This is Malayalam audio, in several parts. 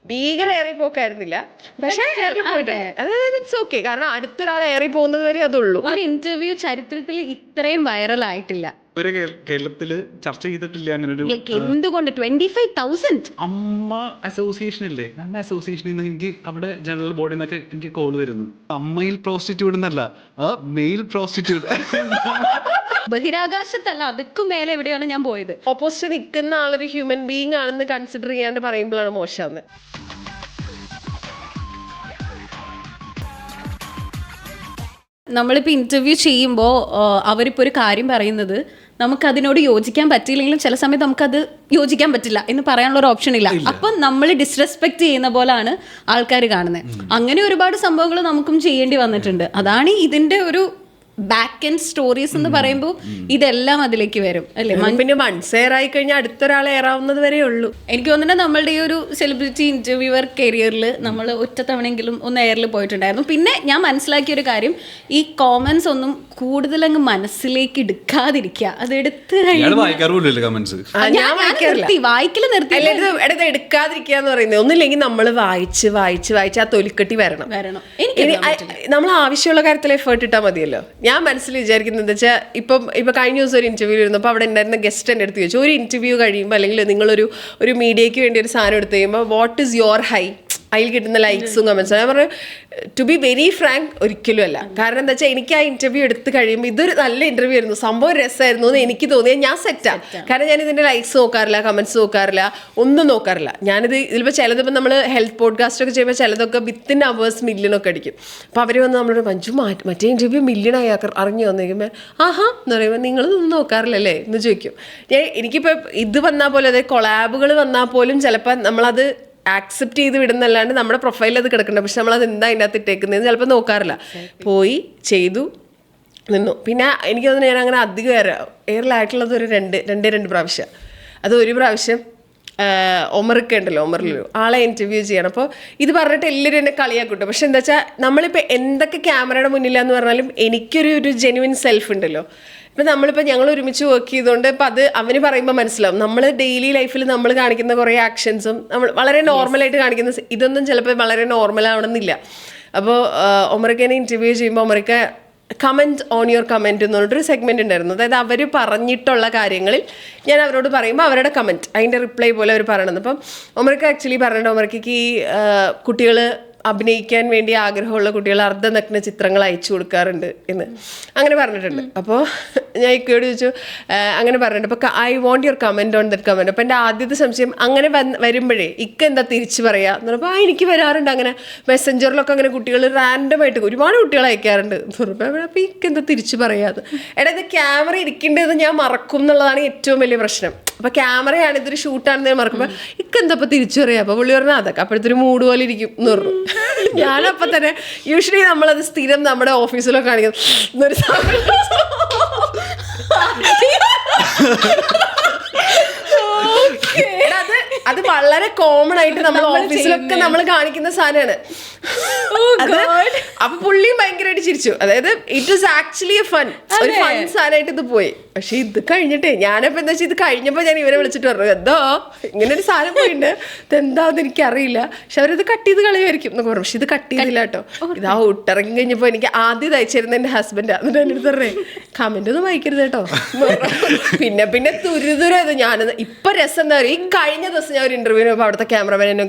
ഭീകര ഏറി പോക്കായിരുന്നില്ല, പക്ഷെ ഇറ്റ്സ് ഓക്കെ. കാരണം അടുത്തൊരാൾ ഏറി പോകുന്നത് വരെ അതുള്ളൂ. ഒരു ഇന്റർവ്യൂ ചരിത്രത്തിൽ ഇത്രയും വൈറൽ ആയിട്ടില്ല, കേരളത്തില് ചർച്ച ചെയ്തിട്ടില്ല അങ്ങനെ ഒരു. എന്തുകൊണ്ട് 25,000 അമ്മ അസോസിയേഷൻ ഇല്ലേ, അമ്മ അസോസിയേഷനിൽ നിന്ന് എനിക്ക് അവിടെ ജനറൽ ബോഡിയിൽ നിന്നൊക്കെ എനിക്ക് കോൾ വരുന്നു. അമ്മയിൽ പ്രോസ്റ്റിറ്റ്യൂട്ട് എന്നല്ല, ആ മെയിൽ പ്രോസ്റ്റിറ്റ്യൂട്ട്. ബഹിരാകാശത്തല്ല, അതൊക്കെ മേലെ എവിടെയാണ് ഞാൻ പോയത്. ഓപ്പോസിറ്റ് നിൽക്കുന്ന ആളൊരു ഹ്യൂമൻ ബീങ് ആണെന്ന് കൺസിഡർ ചെയ്യാണ്ട് പറയുമ്പോഴാണ് മോശമാവുന്നത്. നമ്മളിപ്പോൾ ഇൻ്റർവ്യൂ ചെയ്യുമ്പോൾ അവരിപ്പോൾ ഒരു കാര്യം പറയുന്നത് നമുക്കതിനോട് യോജിക്കാൻ പറ്റിയില്ലെങ്കിലും ചില സമയത്ത് നമുക്കത് യോജിക്കാൻ പറ്റില്ല എന്ന് പറയാനുള്ള ഒരു ഓപ്ഷൻ ഇല്ല. അപ്പം നമ്മൾ ഡിസ്റെസ്പെക്ട് ചെയ്യുന്ന പോലാണ് ആൾക്കാർ കാണുന്നത്. അങ്ങനെ ഒരുപാട് സംഭവങ്ങൾ നമുക്കും ചെയ്യേണ്ടി വന്നിട്ടുണ്ട്. അതാണ് ഇതിൻ്റെ ഒരു ബാക്ക് ആൻഡ് സ്റ്റോറീസ് എന്ന് പറയുമ്പോൾ ഇതെല്ലാം അതിലേക്ക് വരും അല്ലേ. പിന്നെ മൺസെയർ ആയി കഴിഞ്ഞാൽ അടുത്തൊരാളെ ഏറാവുന്നത് വരെ ഉള്ളൂ. എനിക്ക് തോന്നുന്നത് നമ്മളുടെ ഈ ഒരു സെലിബ്രിറ്റി ഇന്റർവ്യൂവർ കരിയറിൽ നമ്മൾ ഒറ്റത്തവണെങ്കിലും ഒന്ന് എയറിൽ പോയിട്ടുണ്ടായിരുന്നു. പിന്നെ ഞാൻ മനസ്സിലാക്കിയ ഒരു കാര്യം, ഈ കോമൻസ് ഒന്നും കൂടുതൽ അങ്ങ് മനസ്സിലേക്ക് എടുക്കാതിരിക്കുക. അത് എടുത്ത് വായിക്കല് നിർത്തി എടുക്കാതിരിക്കുക എന്ന് പറയുന്നത് ഒന്നുമില്ലെങ്കിൽ നമ്മൾ വായിച്ച് ആ തൊലിക്കെട്ടി വരണം. നമ്മൾ ആവശ്യമുള്ള കാര്യത്തിൽ എഫേർട്ട് ഇട്ടാൽ മതിയല്ലോ. ഞാൻ മനസ്സിൽ വിചാരിക്കുന്നത് എന്താ വെച്ചാൽ, ഇപ്പം കഴിഞ്ഞ ദിവസം ഒരു ഇന്റർവ്യൂ ഇരുന്നപ്പോൾ അവിടെ ഉണ്ടായിരുന്ന ഗസ്റ്റ് എൻ്റെ അടുത്ത് ചോദിച്ചു, ഒരു ഇന്റർവ്യൂ കഴിയുമ്പോൾ അല്ലെങ്കിൽ നിങ്ങളൊരു മീഡിയയ്ക്ക് വേണ്ടി ഒരു സാധനം എടുത്ത് കഴിയുമ്പോൾ വാട്ട് ഈസ് യുവർ ഹൈ, അതിൽ കിട്ടുന്ന ലൈക്സും കമൻസും. ഞാൻ പറഞ്ഞു, ടു ബി വെരി ഫ്രാങ്ക്, ഒരിക്കലും അല്ല. കാരണം എന്താ വെച്ചാൽ എനിക്ക് ആ ഇന്റർവ്യൂ എടുത്ത് കഴിയുമ്പോൾ ഇതൊരു നല്ല ഇന്റർവ്യൂ ആയിരുന്നു, സംഭവം രസമായിരുന്നു എന്ന് എനിക്ക് തോന്നിയാൽ ഞാൻ സെറ്റാണ്. കാരണം ഞാൻ ഇതിൻ്റെ ലൈക്സ് നോക്കാറില്ല, കമൻസ് നോക്കാറില്ല, ഒന്നും നോക്കാറില്ല. ഇതിലിപ്പോൾ ചിലതിപ്പോൾ നമ്മൾ ഹെൽത്ത് പോഡ്കാസ്റ്റ് ഒക്കെ ചെയ്യുമ്പോൾ ചിലതൊക്കെ വിത്തിൻ അവേഴ്സ് മില്യണൊക്കെ അടിക്കും. അപ്പോൾ അവർ വന്ന് നമ്മളോട് മഞ്ജു മറ്റേ ഇന്റർവ്യൂ മില്യണായി അറിഞ്ഞു വന്നിരിക്കുമ്പോൾ ആഹാ എന്ന് പറയുമ്പോൾ നിങ്ങളൊന്നും നോക്കാറില്ലല്ലേ എന്ന് ചോദിക്കും. എനിക്കിപ്പോൾ ഇത് വന്നാൽ പോലെ, അതായത് കൊളാബുകൾ വന്നാൽ പോലും ചിലപ്പോൾ നമ്മളത് ആക്സെപ്റ്റ് ചെയ്ത് വിടുന്നല്ലാണ്ട് നമ്മുടെ പ്രൊഫൈലിൽ അത് കിടക്കണ്ട. പക്ഷെ നമ്മളത് എന്താ അതിൻ്റെ അകത്ത് ഇട്ടേക്കുന്നതെന്ന് ചിലപ്പോൾ നോക്കാറില്ല. പോയി ചെയ്തു നിന്നു. പിന്നെ എനിക്ക് തോന്നുന്നു ഞാൻ അങ്ങനെ അധികം എയറിലായിട്ടുള്ളത് ഒരു രണ്ട് പ്രാവശ്യം. അത് ഒരു പ്രാവശ്യം ഒമർക്ക് ഉണ്ടല്ലോ, ഒമറിലൊരു ആളെ ഇൻ്റർവ്യൂ ചെയ്യണം. അപ്പോൾ ഇത് പറഞ്ഞിട്ട് എല്ലാവരും എന്നെ കളിയാക്കൂട്ടോ. പക്ഷെ എന്താ വെച്ചാൽ നമ്മളിപ്പോൾ എന്തൊക്കെ ക്യാമറയുടെ മുന്നിലാന്ന് പറഞ്ഞാലും എനിക്കൊരു ജെന്യുവൻ സെൽഫ് ഉണ്ടല്ലോ. ഇപ്പം ഞങ്ങൾ ഒരുമിച്ച് വർക്ക് ചെയ്തുകൊണ്ട് ഇപ്പം അത് അവന് പറയുമ്പോൾ മനസ്സിലാവും. നമ്മൾ ഡെയിലി ലൈഫിൽ നമ്മൾ കാണിക്കുന്ന കുറേ ആക്ഷൻസും നമ്മൾ വളരെ നോർമലായിട്ട് കാണിക്കുന്ന ഇതൊന്നും ചിലപ്പോൾ വളരെ നോർമലാവണമെന്നില്ല. അപ്പോൾ ഒമറിക്കനെ ഇൻ്റർവ്യൂ ചെയ്യുമ്പോൾ ഒമറിക്ക കമൻറ്റ് ഓൺ യുവർ കമൻറ്റ് എന്ന് പറഞ്ഞിട്ടൊരു സെഗ്മെൻറ്റ് ഉണ്ടായിരുന്നു. അതായത് അവർ പറഞ്ഞിട്ടുള്ള കാര്യങ്ങളിൽ ഞാൻ അവരോട് പറയുമ്പോൾ അവരുടെ കമൻറ്റ് അതിൻ്റെ റിപ്ലൈ പോലെ അവർ പറയണമെന്ന്. അപ്പം ഒമറിക്ക ആക്ച്വലി പറഞ്ഞിട്ടുണ്ട്, ഒമറിക്കയ്ക്ക് ഈ കുട്ടികൾ അഭിനയിക്കാൻ വേണ്ടി ആഗ്രഹമുള്ള കുട്ടികൾ അർദ്ധനഗ്ന ചിത്രങ്ങൾ അയച്ചു കൊടുക്കാറുണ്ട് എന്ന് അങ്ങനെ പറഞ്ഞിട്ടുണ്ട്. അപ്പോൾ ഞാൻ ഇക്കയോട് ചോദിച്ചു, അങ്ങനെ പറഞ്ഞിട്ടുണ്ട്. അപ്പോൾ I won't your comment on that comment. അപ്പോൾ എൻ്റെ ആദ്യത്തെ സംശയം, അങ്ങനെ വരുമ്പോഴേ ഇക്ക എന്താ തിരിച്ച് പറയുക എന്ന് പറഞ്ഞപ്പോൾ എനിക്ക് വരാറുണ്ട് അങ്ങനെ മെസ്സഞ്ചറിലൊക്കെ അങ്ങനെ കുട്ടികൾ റാൻഡമായിട്ട് ഒരുപാട് കുട്ടികൾ അയക്കാറുണ്ട് എന്ന് പറഞ്ഞപ്പോൾ അപ്പോൾ ഇക്ക എന്താ തിരിച്ച് പറയാതെ. ഇത് ക്യാമറ ഇരിക്കേണ്ടത് ഞാൻ മറക്കും എന്നുള്ളതാണ് ഏറ്റവും വലിയ പ്രശ്നം. അപ്പോൾ ക്യാമറയാണ്, ഇതൊരു ഷൂട്ടാണെന്ന് ഞാൻ മറക്കുമ്പോൾ ഇക്കെന്താ അപ്പോൾ തിരിച്ചു പറയാം. അപ്പോൾ പുള്ളി പറഞ്ഞാൽ അതൊക്കെ അപ്പോഴത്തെ ഒരു മൂഡ് പോലെ ഇരിക്കും എന്ന് പറഞ്ഞു. ഞാനപ്പം തന്നെ യൂഷ്വലി നമ്മളത് സ്ഥിരം നമ്മുടെ ഓഫീസിലൊക്കെ കാണിക്കുന്നൊരു അത് വളരെ കോമൺ ആയിട്ട് നമ്മൾ ഓഫീസിലൊക്കെ നമ്മൾ കാണിക്കുന്ന സാധനമാണ്. അപ്പൊ പുള്ളിയും ഭയങ്കരമായിട്ട് ചിരിച്ചു. അതായത് ഇറ്റ് വാസ് ആക്ച്വലി ഒരു ഫൺ സാധനമായിട്ട് ഇത് പോയി. പക്ഷെ ഇത് കഴിഞ്ഞിട്ടേ ഞാനപ്പോ എന്താ വെച്ചാൽ ഇത് കഴിഞ്ഞപ്പോ ഞാൻ ഇവരെ വിളിച്ചിട്ട് പറഞ്ഞു, എന്തോ ഇങ്ങനെ ഒരു സാധനം പോയിട്ടുണ്ട്, ഇതെന്താന്ന് എനിക്കറിയില്ല, പക്ഷെ അവരത് കട്ട് ചെയ്ത് കളയുമായിരിക്കും എന്നൊക്കെ പറഞ്ഞു. പക്ഷെ ഇത് കട്ട് ചെയ്തില്ല കേട്ടോ. ഇതാ ഇട്ടിറങ്ങി കഴിഞ്ഞപ്പോ എനിക്ക് ആദ്യം തയ്ച്ചിരുന്ന എന്റെ ഹസ്ബൻഡാ. എന്നിട്ട് എൻ്റെ അടുത്ത് പറഞ്ഞേ, കമന്റ് ഒന്നും വായിക്കരുത് കേട്ടോ. പിന്നെ തുരുതുരത് ഞാനത് ഇപ്പൊ രസം എന്താ പറയുക, ഈ കഴിഞ്ഞ ദിവസം ഞാൻ ഒരു ഇന്റർവ്യൂവിന് പോയപ്പോൾ അവിടുത്തെ ക്യാമറമാൻ എന്നെ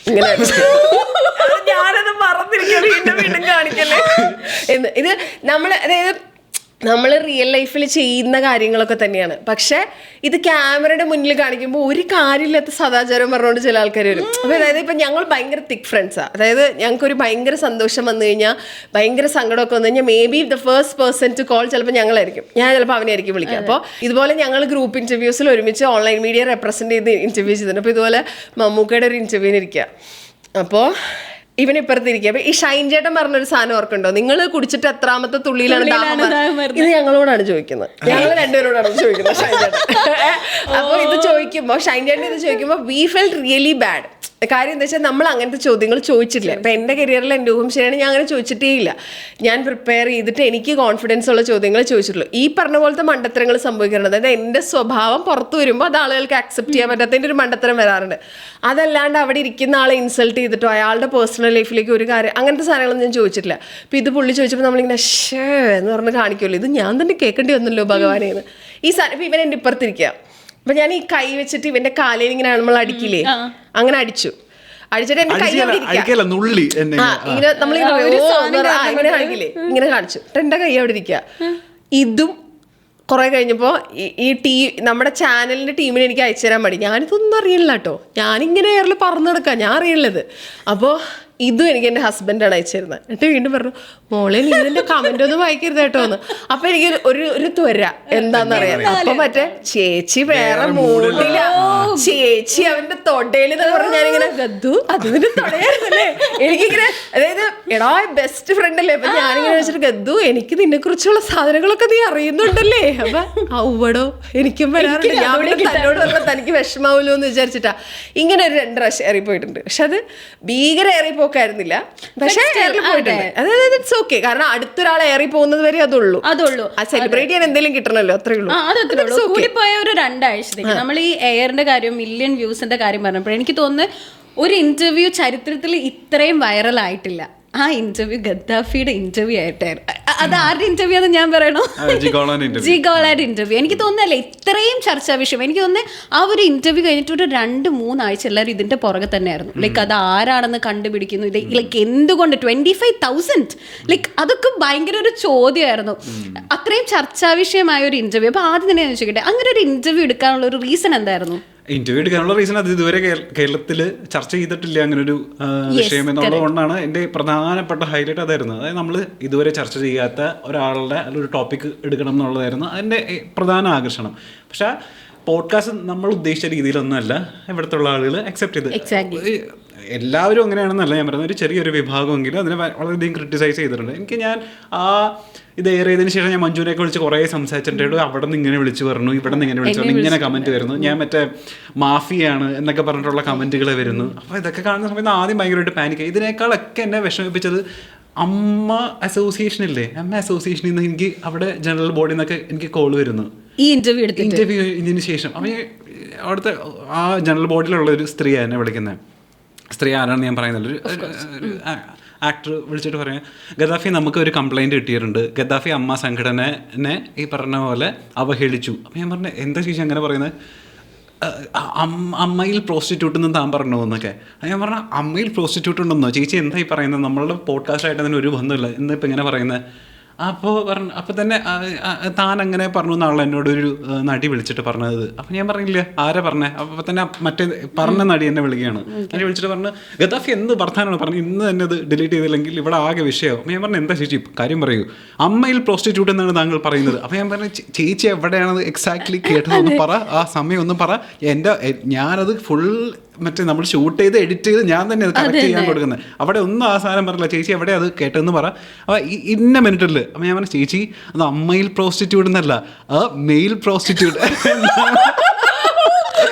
ഇങ്ങനെ ഞാനത് മറന്നിരിക്കും, വീണ്ടും കാണിക്കല്ലേ എന്ന്. ഇത് നമ്മൾ റിയൽ ലൈഫിൽ ചെയ്യുന്ന കാര്യങ്ങളൊക്കെ തന്നെയാണ്. പക്ഷെ ഇത് ക്യാമറയുടെ മുന്നിൽ കാണിക്കുമ്പോൾ ഒരു കാര്യമില്ലാത്ത സദാചാരം പറഞ്ഞുകൊണ്ട് ചില ആൾക്കാർ വരും. അപ്പോൾ അതായത് ഇപ്പം ഞങ്ങൾ ഭയങ്കര തിക്ക് ഫ്രണ്ട്സാണ്. അതായത് ഞങ്ങൾക്കൊരു ഭയങ്കര സന്തോഷം വന്നു കഴിഞ്ഞാൽ, ഭയങ്കര സങ്കടമൊക്കെ വന്നു കഴിഞ്ഞാൽ, may be the first person to call ചിലപ്പോൾ ഞങ്ങളായിരിക്കും. ഞാൻ ചിലപ്പോൾ അവനായിരിക്കും വിളിക്കുക. അപ്പോൾ ഇതുപോലെ ഞങ്ങൾ ഗ്രൂപ്പ് ഇൻ്റർവ്യൂസിൽ ഒരുമിച്ച് ഓൺലൈൻ മീഡിയ റെപ്രസെൻറ്റ് ചെയ്ത് ഇൻ്റർവ്യൂ ചെയ്തിട്ടുണ്ട്. അപ്പോൾ ഇതുപോലെ മമ്മൂക്കയുടെ ഒരു ഇൻ്റർവ്യൂവിന് ഇരിക്കുക. അപ്പോൾ ഇവനിപ്പുറത്തിരിക്കുക. അപ്പൊ ഈ ഷൈൻ ചേട്ടൻ പറഞ്ഞൊരു സാധനം ഓർക്കുണ്ടോ, നിങ്ങൾ കുടിച്ചിട്ട് എത്രാമത്തെ തുള്ളിയിലാണ് ഇത് ഞങ്ങളോടാണ് ചോദിക്കുന്നത്, ഞങ്ങൾ രണ്ടുപേരോടാണ് ചോദിക്കുന്നത് ഷൈൻ ചേട്ടൻ. അപ്പൊ ഇത് ചോദിക്കുമ്പോ ഷൈൻ ചേട്ടൻ ഇത് ചോദിക്കുമ്പോ വി ഫെൽറ്റ് റിയലി ബാഡ്. കാര്യം എന്താ വെച്ചാൽ നമ്മൾ അങ്ങനത്തെ ചോദ്യങ്ങൾ ചോദിച്ചിട്ടില്ല. ഇപ്പം എൻ്റെ കരിയറിൽ എൻ്റെ ഊഹം ശരിയാണ്, ഞാൻ അങ്ങനെ ചോദിച്ചിട്ടേ ഇല്ല. ഞാൻ പ്രിപ്പയർ ചെയ്തിട്ട് എനിക്ക് കോൺഫിഡൻസ് ഉള്ള ചോദ്യങ്ങൾ ചോദിച്ചിട്ടുള്ളൂ. ഈ പറഞ്ഞ പോലത്തെ മണ്ടത്തരങ്ങൾ സംഭവിക്കാറുണ്ട്. അതായത് എൻ്റെ സ്വഭാവം പുറത്തു വരുമ്പോൾ അത് ആളുകൾക്ക് അക്സെപ്റ്റ് ചെയ്യാൻ പറ്റാത്തതിൻ്റെ ഒരു മണ്ടത്തരം വരാറുണ്ട്. അതല്ലാണ്ട് അവിടെ ഇരിക്കുന്ന ആളെ ഇൻസൾട്ട് ചെയ്തിട്ടോ അയാളുടെ പേഴ്സണൽ ലൈഫിലേക്ക് ഒരു കാര്യം അങ്ങനത്തെ സാധനങ്ങളൊന്നും ഞാൻ ചോദിച്ചിട്ടില്ല. അപ്പോൾ ഇത് പുള്ളി ചോദിച്ചപ്പോൾ നമ്മളിങ്ങനെ ഷേ എന്ന് പറഞ്ഞ് കാണിക്കുമല്ലോ, ഇത് ഞാൻ തന്നെ കേൾക്കേണ്ടി വന്നല്ലോ ഭഗവാനേന്ന്. ഈ സാധനം ഇപ്പം ഇവൻ എൻ്റെ ഇപ്പുറത്തിരിക്കുക, അപ്പം ഞാൻ ഈ കൈ വെച്ചിട്ട് ഇവൻ്റെ കാലയിൽ ഇങ്ങനെ നമ്മൾ അടിക്കില്ലേ, അങ്ങനെ അടിച്ചിട്ട് എന്റെ കൈ അവിടെ ഇങ്ങനെ നമ്മളിങ്ങനെ കാണിക്കില്ലേ, ഇങ്ങനെ കാണിച്ചു എന്റെ കൈ അവിടെ ഇരിക്കുക. ഇതും കുറെ കഴിഞ്ഞപ്പോ ഈ നമ്മുടെ ചാനലിന്റെ ടീമിന് എനിക്ക് അയച്ചു തരാൻ മതി. ഞാനിതൊന്നും അറിയില്ല കേട്ടോ, ഞാനിങ്ങനെ എയറിൽ പറന്നു നടക്കാം, ഞാൻ അറിയുള്ളത്. അപ്പോൾ ഇതും എനിക്ക് എൻ്റെ ഹസ്ബൻഡാണ് അയച്ചു തരുന്നത്. എന്നിട്ട് വീണ്ടും പറഞ്ഞു, മോളെ നീ ഇതിന്റെ കമന്റ് ഒന്നും വായിക്കരുത് കേട്ടോ എന്ന്. അപ്പൊ എനിക്ക് ഒരു ത്വര എന്താന്നറിയാം. അപ്പൊ മറ്റേ ചേച്ചി വേറെ മൂഡില, ചേച്ചി അവന്റെ തൊടയിലെന്ന് പറഞ്ഞ് ഞാനിങ്ങനെ ഗദ്ദു അതിന്റെ തൊടയായിരുന്നല്ലേ എനിക്കിങ്ങനെ, അതായത് എടാ ബെസ്റ്റ് ഫ്രണ്ട് അല്ലേ. അപ്പൊ ഞാനിങ്ങനെ വെച്ചിട്ട് ഗദ്ദു എനിക്ക് നിന്നെ കുറിച്ചുള്ള സാധനങ്ങളൊക്കെ നീ അറിയുന്നുണ്ടല്ലേ. അപ്പൊ ഔവടോ എനിക്കും വരാറുണ്ട്, ഞാൻ തന്നോട് പറഞ്ഞാൽ തനിക്ക് വിഷമാവല്ലോ എന്ന് വിചാരിച്ചിട്ടാ ഇങ്ങനെ ഒരു 2 പ്രാവശ്യം ഏറിപ്പോയിട്ടുണ്ട്. പക്ഷെ അത് ഭീകര ഏറിപ്പോക്കായിരുന്നില്ല, പക്ഷെ ഏറി പോയിട്ടുണ്ട്. അതായത് ഇറ്റ്സ് ഓക്കെ, കാരണം അടുത്തൊരാൾ ഏറി പോകുന്നത് വരെ അതുള്ളൂ. ആ സെലിബ്രേറ്റ് ചെയ്യാൻ എന്തെങ്കിലും കിട്ടണല്ലോ, അത്രേ ഉള്ളൂ. കൂടിപ്പോയ ഒരു 2 ആഴ്ചത്തേക്ക് നമ്മൾ ഈ എയറിന്റെ കാര്യം, മില്യൺ വ്യൂസിന്റെ കാര്യം പറഞ്ഞപ്പോൾ എനിക്ക് തോന്നുന്നു ഒരു ഇന്റർവ്യൂ ചരിത്രത്തിൽ ഇത്രയും വൈറൽ ആയിട്ടില്ല. ആ ഇന്റർവ്യൂ ഗദ്ദാഫിയുടെ ഇന്റർവ്യൂ ആയിട്ടായിരുന്നു. അത് ആരുടെ ഇന്റർവ്യൂ ആണെന്ന് ഞാൻ പറയണോ? ജി ഗോളാന്റെ ഇന്റർവ്യൂ. എനിക്ക് തോന്നുന്നല്ലേ ഇത്രയും ചർച്ചാ വിഷയം. എനിക്ക് തോന്നുന്നത് ആ ഒരു ഇന്റർവ്യൂ കഴിഞ്ഞിട്ട് ഒരു 2-3 ആഴ്ച എല്ലാവരും ഇതിന്റെ പുറകെ തന്നെയായിരുന്നു. ലൈക്ക് അത് ആരാണെന്ന് കണ്ടുപിടിക്കുന്നു, ഇത് ലൈക്ക് എന്തുകൊണ്ട് 25,000 ലൈക്ക് അതൊക്കെ ഭയങ്കര ഒരു ചോദ്യമായിരുന്നു. അത്രയും ചർച്ചാ വിഷയമായ ഒരു ഇന്റർവ്യൂ. അപ്പൊ ആദ്യം തന്നെ ഞാൻ ചോദിക്കട്ടെ, അങ്ങനെ ഒരു ഇന്റർവ്യൂ എടുക്കാനുള്ള ഒരു റീസൺ എന്തായിരുന്നു? ഇന്റർവ്യൂ എടുക്കാനുള്ള റീസൺ അത് ഇതുവരെ കേരളത്തിൽ ചർച്ച ചെയ്തിട്ടില്ല അങ്ങനൊരു വിഷയം എന്നുള്ളത് കൊണ്ടാണ് എൻ്റെ പ്രധാനപ്പെട്ട ഹൈലൈറ്റ് അതായിരുന്നു. അതായത് നമ്മൾ ഇതുവരെ ചർച്ച ചെയ്യാത്ത ഒരാളുടെ ഒരു ടോപ്പിക് എടുക്കണം എന്നുള്ളതായിരുന്നു അതിൻ്റെ പ്രധാന ആകർഷണം. പക്ഷെ പോഡ്കാസ്റ്റ് നമ്മൾ ഉദ്ദേശിച്ച രീതിയിലൊന്നുമല്ല ഇവിടുത്തെ ഉള്ള ആളുകൾ അക്സെപ്റ്റ് ചെയ്ത്. എല്ലാവരും അങ്ങനെയാണെന്നല്ല ഞാൻ പറയുന്നത്, ഒരു ചെറിയൊരു വിഭാഗമെങ്കിലും അതിനെ വളരെയധികം ക്രിട്ടിസൈസ് ചെയ്തിട്ടുണ്ട്. ഞാൻ ഇത് എയർ ചെയ്തതിന് ശേഷം ഞാൻ മഞ്ജുവിനെയൊക്കെ വിളിച്ച് കുറേ സംസാരിച്ചിട്ടുണ്ട്. അവിടെ നിന്ന് ഇങ്ങനെ വിളിച്ച് പറഞ്ഞു, ഇവിടെ നിന്ന് ഇങ്ങനെ വിളിച്ചു പറഞ്ഞു, ഇങ്ങനെ കമൻറ്റ് വരുന്നു, ഞാൻ മറ്റേ മാഫിയാണ് എന്നൊക്കെ പറഞ്ഞിട്ടുള്ള കമൻറ്റുകൾ വരുന്നു. അപ്പോൾ ഇതൊക്കെ കാണുന്ന സമയത്ത് ആദ്യം ഭയങ്കരമായിട്ട് പാനിക്കായി. ഇതിനേക്കാളൊക്കെ എന്നെ വിഷമിപ്പിച്ചത് അമ്മ അസോസിയേഷനില്ലേ, അമ്മ അസോസിയേഷനിൽ നിന്ന് എനിക്ക് അവിടെ ജനറൽ ബോഡിയിൽ നിന്നൊക്കെ എനിക്ക് കോൾ വരുന്നു ഈ ഇന്റർവ്യൂ ഇതിന് ശേഷം. അപ്പം അവിടുത്തെ ആ ജനറൽ ബോഡിയിലുള്ള ഒരു സ്ത്രീയാണ് എന്നെ വിളിക്കുന്നത്. സ്ത്രീ ആരാണെന്ന് ഞാൻ പറയുന്നില്ല, ഒരു ആക്ടർ വിളിച്ചിട്ട് പറയാം, ഗദ്ദാഫി നമുക്ക് ഒരു കംപ്ലൈൻറ്റ് കിട്ടിയിട്ടുണ്ട്, ഗദ്ദാഫി അമ്മ സംഘടനനെ ഈ പറഞ്ഞ പോലെ അവഹേളിച്ചു. അപ്പം ഞാൻ പറഞ്ഞു, എന്താ ചേച്ചി അങ്ങനെ പറയുന്നത്, അമ്മയിൽ പ്രോസ്റ്റിറ്റ്യൂട്ട് എന്ന് താൻ പറഞ്ഞോ എന്നൊക്കെ. ഞാൻ പറഞ്ഞ അമ്മയിൽ പ്രോസ്റ്റിറ്റ്യൂട്ട് ഉണ്ടെന്നോ ചേച്ചി, എന്താ ഈ പറയുന്നത്, നമ്മളുടെ പോഡ്കാസ്റ്റായിട്ട് അതിന് ഒരു ബന്ധമില്ല എന്താ ഇപ്പം ഇങ്ങനെ പറയുന്നത്. അപ്പോൾ തന്നെ താൻ അങ്ങനെ പറഞ്ഞു എന്നാണല്ലോ എന്നോടൊരു നടി വിളിച്ചിട്ട് പറഞ്ഞത്. അപ്പം ഞാൻ പറഞ്ഞില്ല ആരാ പറഞ്ഞേ. അപ്പോൾ തന്നെ മറ്റേ പറഞ്ഞ നടി എന്നെ വിളിക്കുകയാണ്. നടി വിളിച്ചിട്ട് പറഞ്ഞു, ഗദ്ദാഫി എന്ത് വർത്താനാണ് പറഞ്ഞു, ഇന്ന് തന്നെ അത് ഡിലീറ്റ് ചെയ്തില്ലെങ്കിൽ ഇവിടെ ആകെ വിഷയമാവും. അപ്പം ഞാൻ പറഞ്ഞു, എന്താ ചേച്ചി കാര്യം പറയൂ, അമ്മയിൽ പ്രോസ്റ്റിറ്റ്യൂട്ട് എന്നാണ് താങ്കൾ പറയുന്നത്. അപ്പം ഞാൻ പറഞ്ഞു, ചേച്ചി എവിടെയാണത് എക്സാക്ട്ലി കേട്ടതെന്ന് പറ, ആ സമയം ഒന്ന് പറ. ഞാനത് ഫുൾ മറ്റേ നമ്മൾ ഷൂട്ട് ചെയ്ത് എഡിറ്റ് ചെയ്ത് ഞാൻ തന്നെ അത് കറക്റ്റ് ചെയ്യാൻ കൊടുക്കുന്നത്. അവിടെ ഒന്നും ആ സാധനം പറഞ്ഞില്ല, ചേച്ചി എവിടെ അത് കേട്ടതെന്ന് പറ. അപ്പോൾ ഇന്ന മിനിറ്റിൽ അപ്പം ഞാൻ പറഞ്ഞു, ചേച്ചി അത് അമ്മയിൽ പ്രോസ്റ്റിറ്റ്യൂട്ട് എന്നല്ല, ആ മെയിൽ പ്രോസ്റ്റിറ്റ്യൂട്ട്.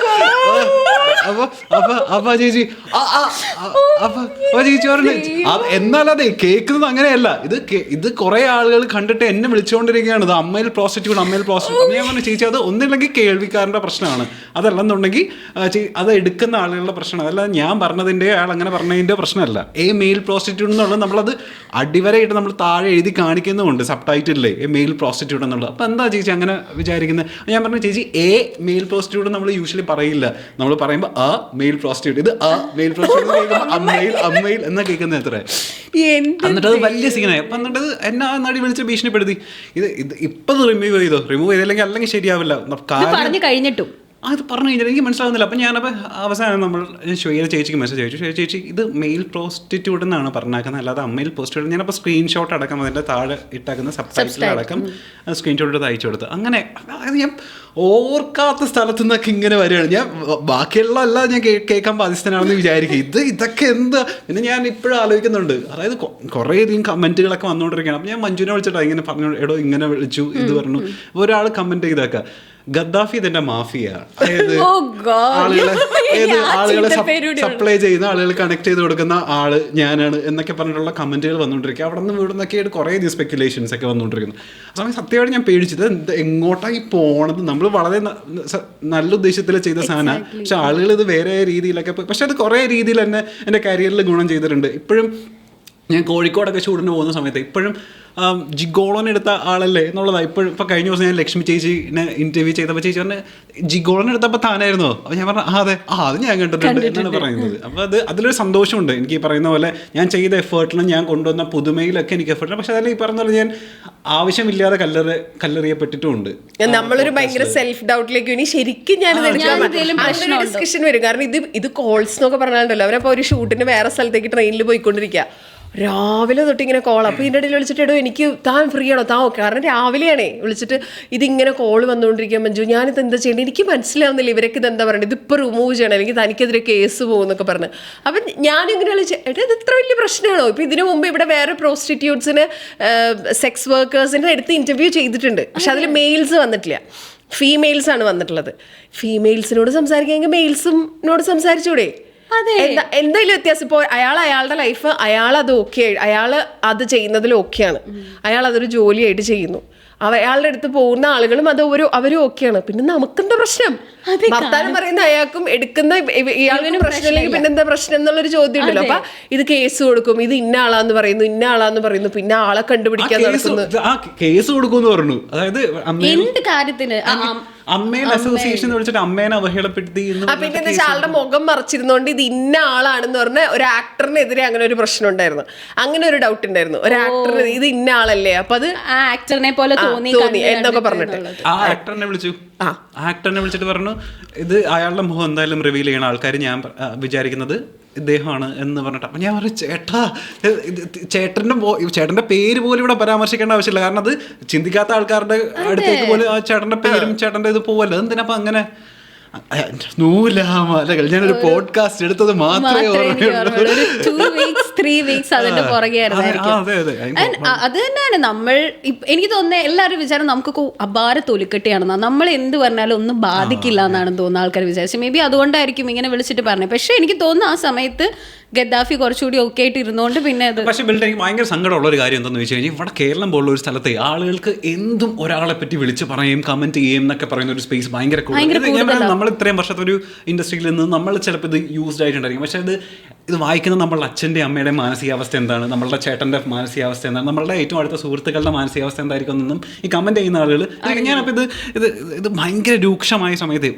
അപ്പൊ ചേച്ചി ചേച്ചി പറഞ്ഞു, എന്നാലതെ കേൾക്കുന്നത് അങ്ങനെയല്ല, ഇത് കുറെ ആളുകൾ കണ്ടിട്ട് എന്നെ വിളിച്ചുകൊണ്ടിരിക്കുകയാണ്, ഇത് അമ്മയിൽ പ്രോസ്റ്റിറ്റ്യൂട്ട്, അമ്മയിൽ പ്രോസ്റ്റിറ്റ്യൂട്ട്. അപ്പം ഞാൻ പറഞ്ഞു, ചേച്ചി അത് ഒന്നില്ലെങ്കിൽ കേൾവിക്കാരൻ്റെ പ്രശ്നമാണ്, അതല്ലെന്നുണ്ടെങ്കിൽ അത് എടുക്കുന്ന ആളുകളുടെ പ്രശ്നമാണ്, അതല്ലാതെ ഞാൻ പറഞ്ഞതിൻ്റെ അയാൾ അങ്ങനെ പറഞ്ഞതിൻ്റെ പ്രശ്നമല്ല. മെയിൽ പ്രോസ്റ്റിറ്റ്യൂട്ട് എന്നുള്ളത് നമ്മളത് അടിവരയിട്ട് നമ്മൾ താഴെ എഴുതി കാണിക്കുന്നുമുണ്ട് സബ് ടൈറ്റിലേ, മെയിൽ പ്രോസ്റ്റിറ്റ്യൂട്ട് എന്നുള്ളത്. അപ്പം എന്താ ചേച്ചി അങ്ങനെ വിചാരിക്കുന്നത്. ഞാൻ പറഞ്ഞു, ചേച്ചി മെയിൽ പ്രോസ്റ്റിറ്റ്യൂട്ട് നമ്മൾ യൂഷ്വലി പറയില്ല, നമ്മൾ പറയുമ്പോൾ മെയിൽ പ്രോസ്റ്റിറ്റ്യൂട്ട്, ഇത് മെയിൽ പ്രോസ്റ്റിറ്റ്യൂട്ട് അമ്മയിൽ എന്നാ കേൾക്കുന്നത് എത്ര. എന്നിട്ട് അത് വലിയ സീനായി. അപ്പം എന്നിട്ട് എന്നെ ആ നടി വിളിച്ച് ഭീഷണിപ്പെടുത്തി, ഇത് ഇപ്പം റിമൂവ് ചെയ്തില്ലെങ്കിൽ അല്ലെങ്കിൽ ശരിയാവില്ല. കഴിഞ്ഞിട്ടും അത് പറഞ്ഞു കഴിഞ്ഞാൽ എനിക്ക് മനസ്സിലാവുന്നില്ല. അപ്പം ഞാനപ്പോൾ അവസാനം നമ്മൾ ശ്വേത ചേച്ചിക്ക് മെസ്സേജ് അയച്ചു, ശ്വേത ചേച്ചി ഇത് മെയിൽ പ്രോസ്റ്റിറ്റ്യൂട്ട് എന്നാണ് പറഞ്ഞാക്കുന്നത്, അല്ലാതെ അമ്മയിൽ പ്രോസ്റ്റിറ്റ്യൂട്ട്. ഞാനപ്പോൾ സ്ക്രീൻഷോട്ട് അടക്കം അതിൻ്റെ താഴെ ഇട്ടാക്കുന്ന സബ് ടൈറ്റിൽ അടക്കം സ്ക്രീൻഷോട്ട് എടുത്ത് അയച്ചു കൊടുത്തു. അങ്ങനെ ഞാൻ ഓർക്കാത്ത സ്ഥലത്തു നിന്നൊക്കെ ഇങ്ങനെ വരികയാണ്. ഞാൻ ബാക്കിയുള്ള എല്ലാം ഞാൻ കേൾക്കാൻ ബാധ്യസ്ഥനാണെന്ന് വിചാരിക്കും. ഇതൊക്കെ എന്താ. പിന്നെ ഞാൻ ഇപ്പോഴും ആലോചിക്കുന്നുണ്ട്, അതായത് കുറേയധികം കമൻറ്റുകളൊക്കെ വന്നുകൊണ്ടിരിക്കുകയാണ്. അപ്പം ഞാൻ മഞ്ജുവിനെ വിളിച്ചിട്ടാണ് ഇങ്ങനെ പറഞ്ഞു, എടോ ഇങ്ങനെ വിളിച്ചു ഇത് പറഞ്ഞു, ഒരാൾ കമൻറ്റ് ചെയ്തേക്കാം. ഗദ്ദാഫി ഇതിന്റെ മാഫിയ, അതായത് Oh God. ആളുകളെ ചീത്ത പേരൂടെ സപ്ലൈ ചെയ്യുന്ന ആളുകൾ കണക്ട് ചെയ്ത് കൊടുക്കുന്ന ആള് ഞാനാണ് എന്നൊക്കെ പറഞ്ഞിട്ടുള്ള കമന്റുകൾ വന്നുകൊണ്ടിരിക്കുക. അവിടെ നിന്ന് ഇവിടെ നിന്നൊക്കെ ആയിട്ട് കുറേ സ്പെക്കുലേഷൻസ് ഒക്കെ വന്നുകൊണ്ടിരിക്കുന്നു. ആ സമയം സത്യമായിട്ട് ഞാൻ പേടിച്ചത് എങ്ങോട്ടായി പോണത്. നമ്മൾ വളരെ നല്ല ഉദ്ദേശത്തിൽ ചെയ്ത സാധനം, പക്ഷെ ആളുകൾ ഇത് വേറെ രീതിയിലൊക്കെ, പക്ഷെ അത് കുറേ രീതിയിൽ തന്നെ എൻ്റെ കരിയറിൽ ഗുണം ചെയ്തിട്ടുണ്ട്. ഇപ്പോഴും ഞാൻ കോഴിക്കോടൊക്കെ ഷൂട്ടിന് പോകുന്ന സമയത്ത് ഇപ്പോഴും ജിഗോളോനെ എടുത്ത ആളല്ലേ എന്നുള്ളതാണ് ഇപ്പോഴും. ഇപ്പോൾ കഴിഞ്ഞ ദിവസം ഞാൻ ലക്ഷ്മി ചേച്ചിനെ ഇൻ്റർവ്യൂ ചെയ്തപ്പോൾ ചേച്ചി പറഞ്ഞ് ജിഗോളോനെ എടുത്തപ്പോൾ താനായിരുന്നോ? അപ്പോൾ ഞാൻ പറഞ്ഞു അതെ, അത് ഞാൻ കണ്ടിട്ടുണ്ട് എന്നാണ് പറയുന്നത്. അപ്പോൾ അതിലൊരു സന്തോഷമുണ്ട്. എനിക്ക് ഈ പറയുന്ന പോലെ ഞാൻ ചെയ്ത എഫേർട്ടിലും ഞാൻ കൊണ്ടുവന്ന പുതുമയിലൊക്കെ എനിക്ക് എഫേർട്ട്, പക്ഷെ അതിൽ ഈ പറയുന്ന പോലെ ഞാൻ ആവശ്യമില്ലാതെ കല്ലെറിയപ്പെട്ടിട്ടുമുണ്ട്. നമ്മളൊരു ഭയങ്കര സെൽഫ് ഡൗട്ടിലേക്ക് ഇനി ശരിക്കും ഞാനിത് ഡിസ്കഷൻ വരും. കാരണം ഇത് കോൾസ് എന്നൊക്കെ പറഞ്ഞാലുണ്ടല്ലോ, അവരപ്പോൾ ഒരു ഷൂട്ടിന് വേറെ സ്ഥലത്തേക്ക് ട്രെയിനിൽ പോയിക്കൊണ്ടിരിക്കുക, രാവിലെ തൊട്ട് ഇങ്ങനെ കോൾ. അപ്പോൾ ഇതിൻ്റെ ഇടയിൽ വിളിച്ചിട്ട് എടോ എനിക്ക് താൻ ഫ്രീ ആണോ, താൻ ഓക്കെ, കാരണം രാവിലെയാണേ വിളിച്ചിട്ട് ഇതിങ്ങനെ കോൾ വന്നുകൊണ്ടിരിക്കാൻ മഞ്ജു ഞാനിത് എന്താ ചെയ്യേണ്ടത്, എനിക്ക് മനസ്സിലാവുന്നില്ല, ഇവരൊക്കെ ഇത് എന്താ പറയണ്ടത്, ഇതിപ്പോൾ റിമൂവ് ചെയ്യണം അല്ലെങ്കിൽ തനിക്കെതിരെ കേസ് പോകുമെന്നൊക്കെ പറഞ്ഞ്. അപ്പം ഞാനിങ്ങനെ വിളിച്ച് ഇത് ഇത്ര വലിയ പ്രശ്നമാണോ? ഇപ്പം ഇതിനു മുമ്പ് ഇവിടെ വേറെ പ്രോസ്റ്റിറ്റ്യൂട്ട്സിന് സെക്സ് വർക്കേഴ്സിൻ്റെ അടുത്ത് ഇൻ്റർവ്യൂ ചെയ്തിട്ടുണ്ട്, പക്ഷെ അതിൽ മെയിൽസ് വന്നിട്ടില്ല, ഫീമെയിൽസാണ് വന്നിട്ടുള്ളത്. ഫീമെയിൽസിനോട് സംസാരിക്കാമെങ്കിൽ മെയിൽസിനോട് സംസാരിച്ചൂടെ? എന്തായാലും വ്യത്യാസം. ഇപ്പോൾ അയാളുടെ ലൈഫ് അയാളത് ഓക്കെ, അയാൾ അത് ചെയ്യുന്നതിൽ ഓക്കെയാണ്, അയാൾ അതൊരു ജോലിയായിട്ട് ചെയ്യുന്നു, അയാളുടെ അടുത്ത് പോകുന്ന ആളുകളും അവരും ഓക്കെയാണ്. പിന്നെ നമുക്കെന്താ പ്രശ്നം? വർത്താനം പറയുന്ന അയാൾക്കും എടുക്കുന്ന ഇയാൾക്കും പ്രശ്നമില്ലെങ്കിൽ പിന്നെ എന്താ പ്രശ്നം എന്നുള്ളൊരു ചോദ്യം ഉണ്ടല്ലോ. അപ്പൊ ഇത് കേസ് കൊടുക്കും, ഇത് ഇന്ന ആളാന്ന് പറയുന്നു, പിന്നെ ആളെ കണ്ടുപിടിക്കാൻ നടക്കുന്നു. കേസ് കൊടുക്കും പറഞ്ഞു. അതായത് എന്ത് കാര്യത്തിന് അമ്മേനെ അസോസിയേഷൻ വിളിച്ചിട്ട് അമ്മേനെ അവഹേളപ്പെടുത്തി. പിന്നെ എന്താ വെച്ചാൽ ആളുടെ മുഖം മറച്ചിരുന്നോണ്ട് ഇത് ഇന്ന ആളാണെന്ന് പറഞ്ഞ ഒരു ആക്ടറിനെതിരെ അങ്ങനെ ഒരു പ്രശ്നം ഉണ്ടായിരുന്നു, അങ്ങനെ ഒരു ഡൗട്ട് ഉണ്ടായിരുന്നു. ഒരു ആക്ടറിന് ഇത് ഇന്ന ആളല്ലേ, അപ്പൊ അത് ആ ആക്ടറിനെ പോലെ തോന്നി എന്നൊക്കെ പറഞ്ഞിട്ട് ആ ആക്ടറിനെ വിളിച്ചിട്ട് പറഞ്ഞു ഇത് അയാളുടെ മുഖം എന്തായാലും റിവീൽ ചെയ്യണ ആൾക്കാർ ഞാൻ വിചാരിക്കുന്നത് ഇദ്ദേഹമാണ് എന്ന് പറഞ്ഞിട്ട്. അപ്പം ഞാൻ പറഞ്ഞു ചേട്ടൻ്റെ പേര് പോലും ഇവിടെ പരാമർശിക്കേണ്ട ആവശ്യമില്ല, കാരണം അത് ചിന്തിക്കാത്ത ആൾക്കാരുടെ അടുത്തേക്ക് പോലും ആ ചേട്ടൻ്റെ പേരും ചേട്ടൻ്റെ ഇത് പോവല്ലോ. അതെന്തിനാ അപ്പം അങ്ങനെ നൂലാമലകൾ. ഞാനൊരു പോഡ്കാസ്റ്റ് എടുത്തത് മാത്രമേ അത് തന്നെയാണ് നമ്മൾ. എനിക്ക് തോന്നുന്നത് എല്ലാവരും വിചാരം നമുക്കൊക്കെ അപാര തൊലിക്കെട്ടിയാണെന്നാ, നമ്മൾ എന്ത് പറഞ്ഞാലും ഒന്നും ബാധിക്കില്ല എന്നാണ് തോന്നുന്ന ആൾക്കാർ വിചാരിച്ചത്. മേ ബി അതുകൊണ്ടായിരിക്കും ഇങ്ങനെ വിളിച്ചിട്ട് പറഞ്ഞത്. പക്ഷെ എനിക്ക് തോന്നുന്നു ആ സമയത്ത് ഗദ്ദാഫി കുറച്ചുകൂടി ഓക്കെ ആയിട്ട് ഇരുന്നോണ്ട് പിന്നെ അത്. പക്ഷേ ബിൽഡ് എനിക്ക് ഭയങ്കര സങ്കടമുള്ള ഒരു കാര്യം എന്താണെന്ന് വെച്ച് കഴിഞ്ഞാൽ, ഇവിടെ കേരളം പോലുള്ള ഒരു സ്ഥലത്തെ ആളുകൾക്ക് എന്തും ഒരാളെ പറ്റി വിളിച്ച് പറയുകയും കമന്റ് ചെയ്യുകയും എന്നൊക്കെ പറയുന്ന ഒരു സ്പേസ് ഭയങ്കര കൂടുതൽ. നമ്മൾ ഇത്രയും വർഷത്തെ ഒരു ഇൻഡസ്ട്രിയിൽ നിന്ന് നമ്മൾ ചിലപ്പോൾ ഇത് യൂസ്ഡ് ആയിട്ടുണ്ടായിരിക്കും, പക്ഷേ ഇത് വായിക്കുന്ന നമ്മളുടെ അച്ഛൻ്റെ അമ്മയുടെ മാനസികാവസ്ഥ എന്താണ്, നമ്മളുടെ ചേട്ടൻ്റെ മാനസികാവസ്ഥ എന്താണ്, നമ്മളുടെ ഏറ്റവും അടുത്ത സുഹൃത്തുക്കളുടെ മാനസികാവസ്ഥ എന്തായിരിക്കും എന്നൊന്നും ഈ കമന്റ് ചെയ്യുന്ന ആളുകൾ. ഞാനപ്പോൾ ഇത് ഭയങ്കര രൂക്ഷമായ സമയത്ത്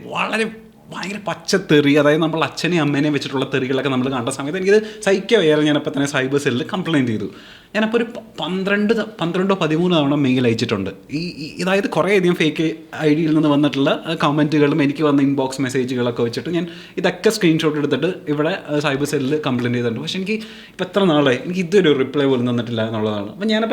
ഭയങ്കര പച്ചത്തെറി, അതായത് നമ്മൾ അച്ഛനെയും അമ്മേനെയും വെച്ചിട്ടുള്ള തെറികളൊക്കെ നമ്മൾ കണ്ട സമയത്ത് എനിക്കിത് സഹിക്കുക വയ്യാതെ ഞാനപ്പോൾ തന്നെ സൈബർ സെല്ലിൽ കംപ്ലയിൻറ്റ് ചെയ്തു. ഞാനപ്പോൾ ഒരു 12-13 തവണ മെയിൽ അയച്ചിട്ടുണ്ട്. അതായത് കുറേയധികം ഫേക്ക് ID-യിൽ നിന്ന് വന്നിട്ടുള്ള കമൻറ്റുകളും എനിക്ക് വന്ന ഇൻബോക്സ് മെസ്സേജുകളൊക്കെ വെച്ചിട്ട് ഞാൻ ഇതൊക്കെ സ്ക്രീൻഷോട്ട് എടുത്തിട്ട് ഇവിടെ സൈബർ സെല്ലിൽ കംപ്ലയിൻറ്റ് ചെയ്തിട്ടുണ്ട്. പക്ഷേ എനിക്ക് ഇപ്പോൾ എത്ര നാളായി എനിക്ക് ഇതൊരു റിപ്ലൈ പോലും തന്നിട്ടില്ല എന്നുള്ളതാണ്. അപ്പം ഞാൻ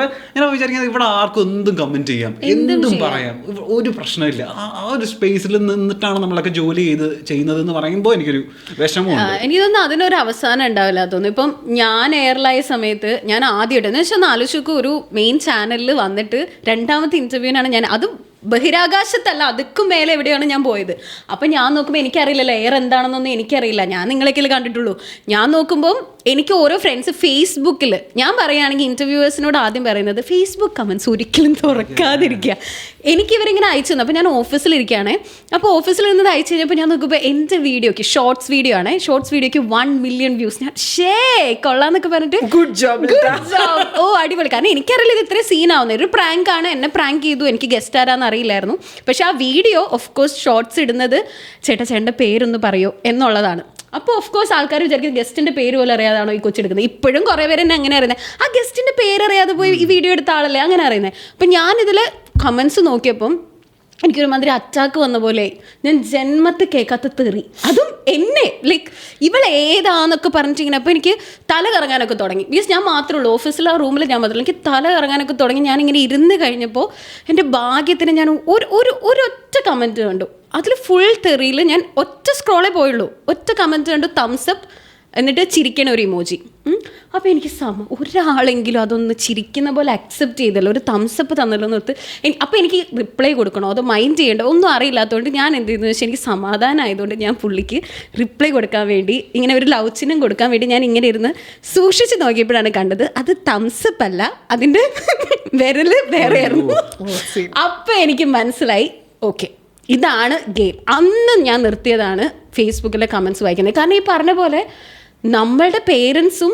വിചാരിക്കുന്നത് ഇവിടെ ആർക്കും എന്തും കമൻറ്റ് ചെയ്യാം, എന്തും പറയാം, ഒരു പ്രശ്നമില്ല. ആ ഒരു സ്പേസിൽ നിന്നിട്ടാണ് നമ്മളൊക്കെ ജോലി ചെയ്യുന്നതെന്ന് പറയുമ്പോൾ എനിക്കൊരു വിഷമമുണ്ട്. എനിക്ക് തോന്നുന്നു അതിനൊരു അവസാനം ഉണ്ടാവില്ല തോന്നുന്നു. ഇപ്പം ഞാൻ എയർലായ സമയത്ത് ഞാൻ ആദ്യമായിട്ട് എന്ന് വെച്ചാൽ ആലോചിക്കും, ഒരു മെയിൻ ചാനലിൽ വന്നിട്ട് രണ്ടാമത്തെ ഇന്റർവ്യൂവിനാണ് ഞാൻ, അതും ബഹിരാകാശത്തല്ല, അതുക്കും മേലെ എവിടെയാണ് ഞാൻ പോയത്. അപ്പം ഞാൻ നോക്കുമ്പോൾ എനിക്കറിയില്ലല്ലോ എയർ എന്താണെന്നൊന്നും എനിക്കറിയില്ല, ഞാൻ നിങ്ങളൊക്കെ കണ്ടിട്ടുള്ളൂ. ഞാൻ നോക്കുമ്പോൾ എനിക്ക് ഓരോ ഫ്രണ്ട്സ് ഫേസ്ബുക്കിൽ, ഞാൻ പറയുകയാണെങ്കിൽ ഇൻ്റർവ്യൂവേഴ്സിനോട് ആദ്യം പറയുന്നത് ഫേസ്ബുക്ക് കമൻറ്റ്സ് ഒരിക്കലും തുറക്കാതിരിക്കുക. എനിക്ക് ഇവരിങ്ങനെ അയച്ചു തന്നു. അപ്പോൾ ഞാൻ ഓഫീസിലിരിക്കുകയാണേ, അപ്പോൾ ഓഫീസിൽ നിന്ന് അയച്ചു കഴിഞ്ഞപ്പോൾ ഞാൻ നോക്കുമ്പോൾ എൻ്റെ വീഡിയോയ്ക്ക് ഷോർട്സ് വീഡിയോ ആണേ, ഷോർട്സ് വീഡിയോയ്ക്ക് 1 million വ്യൂസ്. ഞാൻ കൊള്ളാന്നൊക്കെ പറഞ്ഞിട്ട് ഗുഡ് ജോബ് ഓ അടിപൊളി. കാരണം എനിക്കറിയില്ല ഇത് ഇത്രയും സീനാവുന്നത്, ഒരു പ്രാങ്ക് ആണ്, എന്നെ പ്രാങ്ക് ചെയ്തു, എനിക്ക് ഗസ്റ്റ് ആരാന്ന് അറിയില്ലായിരുന്നു. പക്ഷെ ആ വീഡിയോ ഓഫ് കോഴ്സ് ഷോർട്സ് ഇടുന്നത് ചേട്ടൻ്റെ പേരൊന്ന് പറയോ എന്നുള്ളതാണ്. അപ്പോൾ ഓഫ് കോഴ്സ് ആൾക്കാർ വിചാരിക്കും ഗസ്റ്റിൻ്റെ പേര് പോലും അറിയാതാണോ ഈ കൊച്ചെടുക്കുന്നത്. ഇപ്പോഴും കുറേ പേര് എന്നെ അങ്ങനെ അറിയുന്നത്, ആ ഗസ്റ്റിൻ്റെ പേരറിയാതെ പോയി ഈ വീഡിയോ എടുത്ത ആളല്ലേ അങ്ങനെ അറിയുന്നത്. അപ്പം ഞാനിതിൽ കമൻസ് നോക്കിയപ്പം എനിക്കൊരു മാതിരി അറ്റാക്ക് വന്ന പോലെ, ഞാൻ ജന്മത്തിൽ കേൾക്കാത്ത തെറി, അതും എന്നെ ലൈക്ക് ഇവളേതാന്നൊക്കെ പറഞ്ഞിട്ടിങ്ങനെ. അപ്പോൾ എനിക്ക് തല കറങ്ങാനൊക്കെ തുടങ്ങി. ബിക്കോസ് ഞാൻ മാത്രമേ ഉള്ളൂ ഓഫീസിൽ, ആ റൂമിൽ ഞാൻ മാത്രമല്ല, എനിക്ക് തല കറങ്ങാനൊക്കെ തുടങ്ങി. ഞാനിങ്ങനെ ഇരുന്ന് കഴിഞ്ഞപ്പോൾ എൻ്റെ ഭാഗ്യത്തിന് ഞാൻ ഒരൊറ്റ കമൻറ്റ് കണ്ടു, അതിൽ ഫുൾ തെറിയിൽ ഞാൻ ഒറ്റ സ്ക്രോളേ പോയുള്ളൂ, ഒറ്റ കമൻറ്റ് കണ്ടു, തംസ് അപ്പ്, എന്നിട്ട് ചിരിക്കണ ഒരു ഇമോജി. അപ്പോൾ എനിക്ക് ഒരാളെങ്കിലും അതൊന്ന് ചിരിക്കുന്ന പോലെ അക്സെപ്റ്റ് ചെയ്തല്ലോ, ഒരു തംസപ്പ് തന്നല്ലോ എന്ന് ഓർത്ത് അപ്പോൾ എനിക്ക് റിപ്ലൈ കൊടുക്കണോ അതോ മൈൻഡ് ചെയ്യണ്ടോ ഒന്നും അറിയില്ലാത്തതുകൊണ്ട് ഞാൻ എന്ത് ചെയ്യുന്നത് വെച്ചാൽ എനിക്ക് സമാധാനമായതുകൊണ്ട് ഞാൻ പുള്ളിക്ക് റിപ്ലൈ കൊടുക്കാൻ വേണ്ടി ഇങ്ങനെ ഒരു ലവ് ചിഹ്നം കൊടുക്കാൻ വേണ്ടി ഞാൻ ഇങ്ങനെ ഇരുന്ന് സൂക്ഷിച്ച് നോക്കിയപ്പോഴാണ് കണ്ടത് അത് തംസപ്പ് അല്ല, അതിൻ്റെ വിരൽ വേറെയായിരുന്നു. അപ്പോൾ എനിക്ക് മനസ്സിലായി ഓക്കെ ഇതാണ് ഗെയിം. അന്ന് ഞാൻ നിർത്തിയതാണ് ഫേസ്ബുക്കിലെ കമൻസ് വായിക്കുന്നത്. കാരണം ഈ പറഞ്ഞ പോലെ നമ്മളുടെ പേരൻസും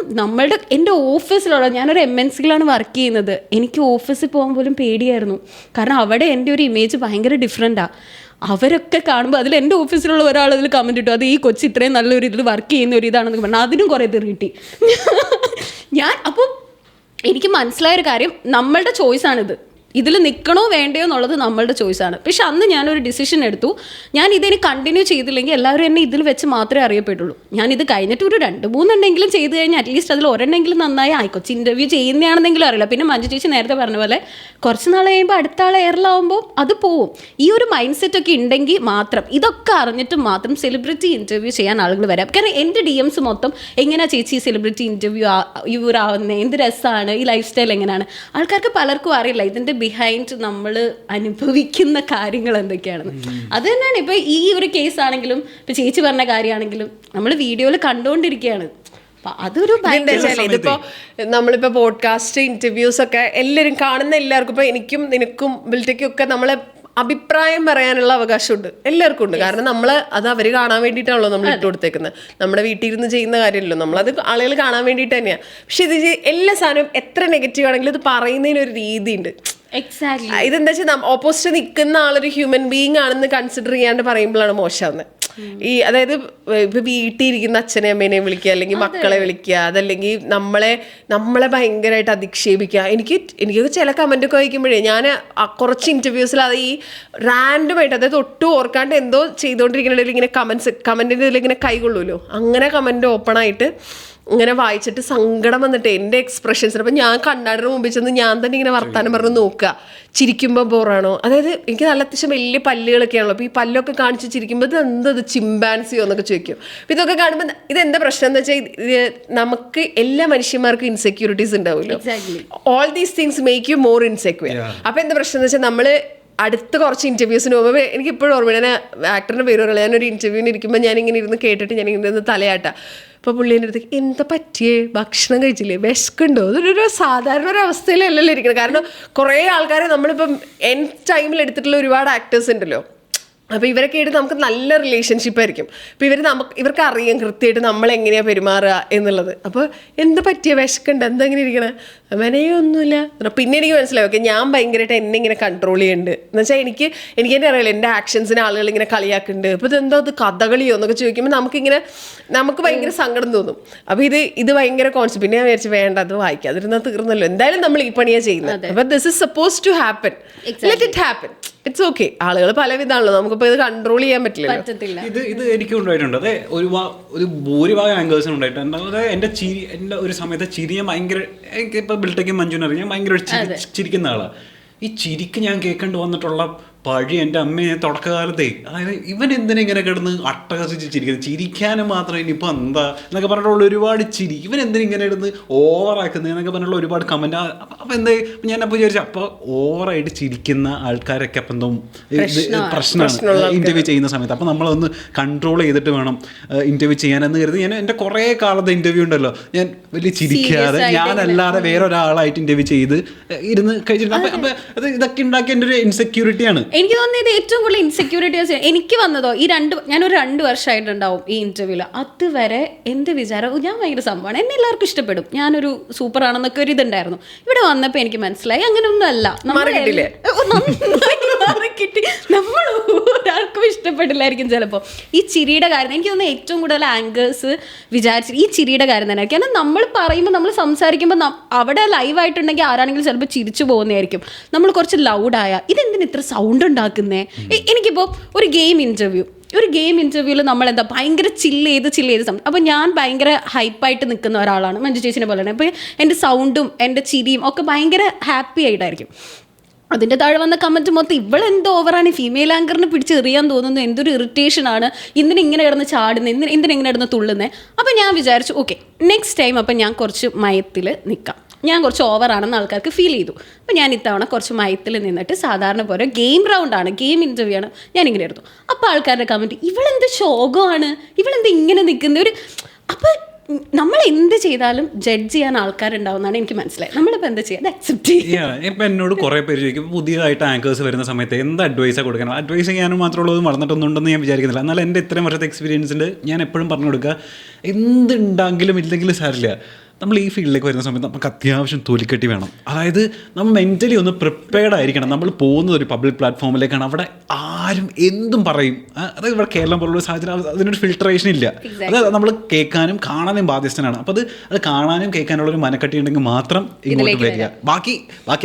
എൻ്റെ ഓഫീസിലുള്ള ഞാനൊരു MNC-യിലാണ് വർക്ക് ചെയ്യുന്നത്. എനിക്ക് ഓഫീസിൽ പോകാൻ പോലും പേടിയായിരുന്നു. കാരണം അവിടെ എൻ്റെ ഒരു ഇമേജ് ഭയങ്കര ഡിഫറെൻറ്റാണ്. അവരൊക്കെ കാണുമ്പോൾ അതിൽ എൻ്റെ ഓഫീസിലുള്ള ഒരാൾ അതിൽ കമൻറ്റ് ഇട്ടു അത് ഈ കൊച്ചി ഇത്രയും നല്ലൊരു ഇതിൽ വർക്ക് ചെയ്യുന്ന ഒരു ഇതാണെന്ന് പറഞ്ഞാൽ അതിനും കുറേ തെറി കിട്ടി. ഞാൻ അപ്പോൾ എനിക്ക് മനസ്സിലായൊരു കാര്യം നമ്മളുടെ ചോയ്സാണിത്, ഇതിൽ നിൽക്കണോ വേണ്ടയോ എന്നുള്ളത് നമ്മളുടെ ചോയ്സാണ്. പക്ഷെ അന്ന് ഞാനൊരു ഡിസിഷൻ എടുത്തു, ഞാൻ ഇതിന് കണ്ടിന്യൂ ചെയ്തില്ലെങ്കിൽ എല്ലാവരും എന്നെ ഇതിൽ വെച്ച് മാത്രമേ അറിയപ്പെട്ടുള്ളൂ. ഞാനിത് കഴിഞ്ഞിട്ട് ഒരു 2-3 എണ്ണെങ്കിലും ചെയ്ത് കഴിഞ്ഞാൽ അറ്റ്ലീസ്റ്റ് അതിൽ ഒരെണ്ണെങ്കിലും നന്നായി ആയിക്കോച്ച് ഇൻ്റർവ്യൂ ചെയ്യുന്നതാണെന്നെങ്കിലും അറിയില്ല. പിന്നെ മഞ്ജു ചേച്ചി നേരത്തെ പറഞ്ഞ പോലെ കുറച്ച് നാൾ കഴിയുമ്പോൾ അടുത്ത ആൾ എയറിലാവുമ്പോൾ അത് പോവും. ഈ ഒരു മൈൻഡ് സെറ്റ് ഒക്കെ ഉണ്ടെങ്കിൽ മാത്രം, ഇതൊക്കെ അറിഞ്ഞിട്ട് മാത്രം സെലിബ്രിറ്റി ഇൻ്റർവ്യൂ ചെയ്യാൻ ആളുകൾ വരാം. കാരണം എൻ്റെ DMs മൊത്തം എങ്ങനെയാണ് ചേച്ചി സെലിബ്രിറ്റി ഇൻ്റർവ്യൂ ആവുന്നത്, എന്ത് രസമാണ് ഈ ലൈഫ് സ്റ്റൈൽ എങ്ങനെയാണ്. ആൾക്കാർക്ക് പലർക്കും അറിയില്ല ഇതിൻ്റെ ബിഹൈൻഡ് നമ്മൾ അനുഭവിക്കുന്ന കാര്യങ്ങൾ എന്തൊക്കെയാണെന്ന്. അത് തന്നെയാണ് ഇപ്പൊ ഈ ഒരു കേസ് ആണെങ്കിലും ഇപ്പൊ ചേച്ചി പറഞ്ഞ കാര്യമാണെങ്കിലും നമ്മൾ വീഡിയോയിൽ കണ്ടുകൊണ്ടിരിക്കുകയാണ്. അതൊരു ഇതിപ്പോ നമ്മളിപ്പോ പോഡ്കാസ്റ്റ് ഇന്റർവ്യൂസ് ഒക്കെ എല്ലാവരും കാണുന്ന എല്ലാവർക്കും ഇപ്പൊ എനിക്കും നിനക്കും ബിൽറ്റയ്ക്കും ഒക്കെ നമ്മളെ അഭിപ്രായം പറയാനുള്ള അവകാശമുണ്ട്, എല്ലാവർക്കും ഉണ്ട്. കാരണം നമ്മൾ അത് അവർ കാണാൻ വേണ്ടിയിട്ടാണല്ലോ നമ്മൾ ഇട്ട് കൊടുത്തേക്കുന്നത്. നമ്മുടെ വീട്ടിൽ ഇരുന്ന് ചെയ്യുന്ന കാര്യമല്ലോ, നമ്മളത് ആളുകൾ കാണാൻ വേണ്ടിയിട്ട് തന്നെയാണ്. പക്ഷെ ഇത് എല്ലാ സാധനവും എത്ര നെഗറ്റീവ് ആണെങ്കിലും ഇത് പറയുന്നതിനൊരു രീതിയുണ്ട്. ഇതെന്താ വെച്ചാൽ ഓപ്പോസിറ്റ് നിൽക്കുന്ന ആളൊരു ഹ്യൂമൻ ബീങ് ആണെന്ന് കൺസിഡർ ചെയ്യാണ്ട് പറയുമ്പോഴാണ് മോശമാവുന്നത്. ഈ അതായത് ഇപ്പൊ വീട്ടിൽ ഇരിക്കുന്ന അച്ഛനെ അമ്മേനെ വിളിക്കുക, അല്ലെങ്കിൽ മക്കളെ വിളിക്കുക, അതല്ലെങ്കിൽ നമ്മളെ ഭയങ്കരമായിട്ട് അധിക്ഷേപിക്കുക. എനിക്കൊക്കെ ചില കമന്റൊക്കെ വായിക്കുമ്പോഴേ ഞാൻ കുറച്ച് ഇന്റർവ്യൂസിൽ അത് ഈ റാൻഡമായിട്ട്, അതായത് ഒട്ടും ഓർക്കാണ്ട് എന്തോ ചെയ്തുകൊണ്ടിരിക്കുന്നുണ്ടെങ്കിൽ ഇങ്ങനെ കമന്റിന്റെ ഇതിൽ ഇങ്ങനെ കൈകൊള്ളൂല്ലോ, അങ്ങനെ കമന്റ് ഓപ്പൺ ആയിട്ട് ഇങ്ങനെ വായിച്ചിട്ട് സങ്കടം വന്നിട്ട് എൻ്റെ എക്സ്പ്രഷൻസ്. അപ്പം ഞാൻ കണ്ണാടിന് മുമ്പിൽ ചെന്ന് ഞാൻ തന്നെ ഇങ്ങനെ വർത്താനം പറഞ്ഞ് നോക്കുക, ചിരിക്കുമ്പോൾ ബോറാണോ. അതായത് എനിക്ക് നല്ല അത്യാവശ്യം വലിയ പല്ലുകളൊക്കെ ആണല്ലോ, അപ്പോൾ ഈ പല്ലൊക്കെ കാണിച്ച് ചിരിക്കുമ്പോൾ ഇത് എന്തത് ചിമ്പാൻസിയോ എന്നൊക്കെ ചോദിക്കും. അപ്പോൾ ഇതൊക്കെ കാണുമ്പോൾ ഇതെന്താ പ്രശ്നം എന്ന് വെച്ചാൽ നമുക്ക് എല്ലാ മനുഷ്യന്മാർക്കും ഇൻസെക്യൂരിറ്റീസ് ഉണ്ടാവുമല്ലോ. All these things make you more insecure. അപ്പോൾ എന്താ പ്രശ്നം എന്ന് വെച്ചാൽ നമ്മൾ അടുത്ത കുറച്ച് ഇന്റർവ്യൂസിന് പോകുമ്പോൾ എനിക്ക് ഇപ്പോഴും ഓർമ്മ, ഞാൻ ആക്ടറിൻ്റെ പേര് പറയുന്നത്, ഞാനൊരു ഇന്റർവ്യൂവിന് ഇരിക്കുമ്പോൾ ഞാനിങ്ങനെ ഇരുന്ന് കേട്ടിട്ട് ഞാനിങ്ങനെ ഇരുന്ന് തലയാട്ടാം. അപ്പോൾ പുള്ളീൻ്റെ അടുത്തേക്ക് എന്താ പറ്റിയേ, ഭക്ഷണം കഴിച്ചില്ലേ, വിശക്കുണ്ടോ, അതൊരു സാധാരണ ഒരു അവസ്ഥയിലല്ലല്ലോ ഇരിക്കുന്നത്. കാരണം കുറേ ആൾക്കാരെ നമ്മളിപ്പം ടൈമിൽ എടുത്തിട്ടുള്ള ഒരുപാട് ആക്ടേഴ്സ് ഉണ്ടല്ലോ. അപ്പോൾ ഇവരൊക്കെ ആയിട്ട് നമുക്ക് നല്ല റിലേഷൻഷിപ്പ് ആയിരിക്കും. അപ്പോൾ ഇവർക്ക് അറിയാം കൃത്യമായിട്ട് നമ്മളെങ്ങനെയാണ് പെരുമാറുക എന്നുള്ളത്. അപ്പോൾ എന്താ പറ്റിയ വിശക്കുണ്ട്, എന്താ ഇങ്ങനെ ഇരിക്കണേ, മനയൊന്നുമില്ല. പിന്നെ എനിക്ക് മനസ്സിലായി ഓക്കെ ഞാൻ ഭയങ്കരമായിട്ട് എന്നെ ഇങ്ങനെ കൺട്രോൾ ചെയ്യുന്നുണ്ട് എന്ന് വെച്ചാൽ എനിക്ക് തന്നെ അറിയില്ല എൻ്റെ ആക്ഷൻസിന് ആളുകൾ ഇങ്ങനെ കളിയാക്കുന്നുണ്ട്. അപ്പോൾ ഇതെന്താ അത് കഥകളിയോ എന്നൊക്കെ ചോദിക്കുമ്പോൾ നമുക്ക് ഭയങ്കര സങ്കടം തോന്നും. അപ്പോൾ ഇത് ഭയങ്കര കോൺസെപ്റ്റ്. പിന്നെ ഞാൻ വിചാരിച്ചു വേണ്ട, അത് വായിക്കാം, അതിരുന്നാൽ തീർന്നല്ലോ, എന്തായാലും നമ്മൾ ഈ പണിയാണ് ചെയ്യുന്നത്. അപ്പോൾ this is suppose to happen, let it happen, it's okay. ആളുകൾ പലവിധാണല്ലോ, നമുക്കിപ്പോൾ ഇത് കൺട്രോൾ ചെയ്യാൻ പറ്റില്ല. ഇത് എനിക്ക് ഉണ്ടായിട്ടുണ്ട്. അതെ, ഒരു ഭൂരിഭാഗം ആംഗേഴ്സിനും ഉണ്ടായിട്ടുണ്ട്. അതായത് എൻ്റെ ഒരു സമയത്ത് ചിരിയെ ഭയങ്കര, എനിക്കിപ്പോൾ ബിൽറ്റയ്ക്കും മഞ്ജുവിനും ഞാൻ ഭയങ്കര ചിരിക്കുന്ന ആളാണ്. ഈ ചിരിക്ക് ഞാൻ കേൾക്കേണ്ടി വന്നിട്ടുള്ള പഴി എൻ്റെ അമ്മയെ തുടക്കകാലത്തേ, അതായത് ഇവൻ എന്തിനാ ഇങ്ങനെ കിടന്ന് അട്ടഹസിച്ച് ചിരിക്കുന്നത്, ചിരിക്കാനും മാത്രം ഇനിയിപ്പോൾ എന്താ എന്നൊക്കെ പറഞ്ഞിട്ടുള്ള ഒരുപാട് ചിരി, ഇവൻ എന്തിനാ ഇങ്ങനെ ഇടുന്ന് ഓവറാക്കുന്നത് എന്നൊക്കെ പറഞ്ഞിട്ടുള്ള ഒരുപാട് കമൻറ്റ്. അപ്പോൾ എന്താ ഞാൻ അപ്പോൾ വിചാരിച്ചു, അപ്പോൾ ഓവറായിട്ട് ചിരിക്കുന്ന ആൾക്കാരൊക്കെ അപ്പം എന്തോ പ്രശ്നമാണ് ഇൻ്റർവ്യൂ ചെയ്യുന്ന സമയത്ത്. അപ്പോൾ നമ്മളൊന്ന് കൺട്രോൾ ചെയ്തിട്ട് വേണം ഇൻ്റർവ്യൂ ചെയ്യാനെന്ന് കരുതി ഞാൻ എൻ്റെ കുറേ കാലത്തെ ഇൻ്റർവ്യൂ ഉണ്ടല്ലോ ഞാൻ വലിയ ചിരിക്കാതെ ഞാനല്ലാതെ വേറൊരാളായിട്ട് ഇൻ്റർവ്യൂ ചെയ്ത് ഇരുന്ന് കഴിച്ചിട്ടുണ്ട്. അപ്പോൾ അത് ഇതൊക്കെ ഉണ്ടാക്കിയ എൻ്റെ ഒരു ഇൻസെക്യൂരിറ്റിയാണ്. എനിക്ക് തോന്നിയത് ഏറ്റവും കൂടുതൽ ഇൻസെക്യൂരിറ്റീസ് എനിക്ക് വന്നതോ ഞാനൊരു 2 വർഷമായിട്ടുണ്ടാവും ഈ ഇന്റർവ്യൂല്. അതുവരെ എൻ്റെ വിചാരം ഞാൻ ഭയങ്കര സംഭവമാണ്, എന്നെ എല്ലാവർക്കും ഇഷ്ടപ്പെടും, ഞാനൊരു സൂപ്പർ ആണെന്നൊക്കെ ഒരു ഇതുണ്ടായിരുന്നു. ഇവിടെ വന്നപ്പോൾ എനിക്ക് മനസ്സിലായി അങ്ങനെയൊന്നും അല്ല, കിട്ടി നമ്മൾ ഒരാൾക്കും ഇഷ്ടപ്പെട്ടില്ലായിരിക്കും ചിലപ്പോൾ. ഈ ചിരിയുടെ കാര്യം എനിക്ക് തോന്നുന്നത് ഏറ്റവും കൂടുതൽ ആങ്കേഴ്സ് വിചാരിച്ചു ഈ ചിരിയുടെ കാര്യം തന്നെ. കാരണം നമ്മൾ പറയുമ്പോൾ നമ്മൾ സംസാരിക്കുമ്പോൾ അവിടെ ലൈവായിട്ടുണ്ടെങ്കിൽ ആരാണെങ്കിലും ചിലപ്പോൾ ചിരിച്ചു പോകുന്നതായിരിക്കും. നമ്മൾ കുറച്ച് ലൗഡായ ഇതെന്തിന് ഇത്ര സൗണ്ട് ഉണ്ടാക്കുന്നേ. എനിക്കിപ്പോൾ ഒരു ഗെയിം ഇൻ്റർവ്യൂവിൽ നമ്മളെന്താ ഭയങ്കര ചില്ല് ചെയ്ത് അപ്പോൾ ഞാൻ ഭയങ്കര ഹൈപ്പായിട്ട് നിൽക്കുന്ന ഒരാളാണ്, മഞ്ജു ചേച്ചിനെ പോലെയാണ്. അപ്പോൾ എൻ്റെ സൗണ്ടും എൻ്റെ ചിരിയും ഒക്കെ ഭയങ്കര ഹാപ്പി ആയിട്ടായിരിക്കും. അതിൻ്റെ താഴെ വന്ന കമൻറ്റ് മൊത്തം ഇവളെന്തോ ഓവറാണ്, ഫീമെയിൽ ആങ്കറിന് പിടിച്ച് എറിയാൻ തോന്നുന്നു, എന്തൊരു ഇറിറ്റേഷനാണ്, ഇങ്ങനെ കിടന്ന് ചാടുന്നത്, ഇങ്ങനെ കിടന്ന് തുള്ളുന്നത്. അപ്പോൾ ഞാൻ വിചാരിച്ചു ഓക്കെ നെക്സ്റ്റ് ടൈം അപ്പം ഞാൻ കുറച്ച് മയത്തിൽ നിൽക്കാം, ഞാൻ കുറച്ച് ഓവറാണെന്ന് ആൾക്കാർക്ക് ഫീൽ ചെയ്തു. അപ്പോൾ ഞാൻ ഇത്തവണ കുറച്ച് മയത്തിൽ നിന്നിട്ട് സാധാരണ പോലെ ഗെയിം റൗണ്ടാണ്, ഗെയിം ഇൻ്റർവ്യൂ ആണ്, ഞാനിങ്ങനെ എടുത്തു. അപ്പോൾ ആൾക്കാരുടെ കമൻറ്റ് ഇവളെന്ത് ശോകമാണ്, ഇവളെന്ത് ഇങ്ങനെ നിൽക്കുന്ന ഒരു. അപ്പോൾ നമ്മൾ എന്ത് ചെയ്താലും ജഡ്ജ് ചെയ്യാൻ ആൾക്കാരുണ്ടാവുന്നതാണ് എനിക്ക് മനസ്സിലായി. നമ്മളിപ്പോൾ എന്താ ചെയ്യുക, അക്സെപ്റ്റ് ചെയ്യുക. ഇപ്പം എന്നോട് കുറേ പേര് ചോദിക്കും പുതിയതായിട്ട് ആങ്കേഴ്സ് വരുന്ന സമയത്ത് എന്ത് അഡ്വൈസാണ് കൊടുക്കണം. അഡ്വൈസ് ചെയ്യാനും മാത്രമുള്ളത് വളർന്നിട്ടൊന്നുണ്ടെന്ന് ഞാൻ വിചാരിക്കുന്നില്ല. എന്നാൽ എൻ്റെ ഇത്രയും വർഷത്തെ എക്സ്പീരിയൻസിൽ ഞാൻ എപ്പോഴും പറഞ്ഞു കൊടുക്കുക, എന്തുണ്ടെങ്കിലും ഇല്ലെങ്കിലും സാരില്ല, നമ്മൾ ഈ ഫീൽഡിലേക്ക് വരുന്ന സമയത്ത് നമുക്ക് അത്യാവശ്യം തൊലിക്കെട്ടി വേണം. അതായത് നമ്മൾ മെൻ്റലി ഒന്ന് പ്രിപ്പയർഡ് ആയിരിക്കണം. നമ്മൾ പോകുന്നത് ഒരു പബ്ലിക് പ്ലാറ്റ്ഫോമിലേക്കാണ്, അവിടെ ആരും എന്തും പറയും. അതായത് ഇവിടെ കേരളം പോലുള്ള സാഹചര്യം അതിനൊരു ഫിൽട്രേഷൻ ഇല്ല. അത് നമ്മൾ കേൾക്കാനും കാണാനും ബാധ്യസ്ഥനാണ്. അപ്പോൾ അത് കാണാനും കേൾക്കാനുള്ളൊരു മനക്കെട്ടി ഉണ്ടെങ്കിൽ മാത്രം ഇങ്ങോട്ട് വരിക. ബാക്കി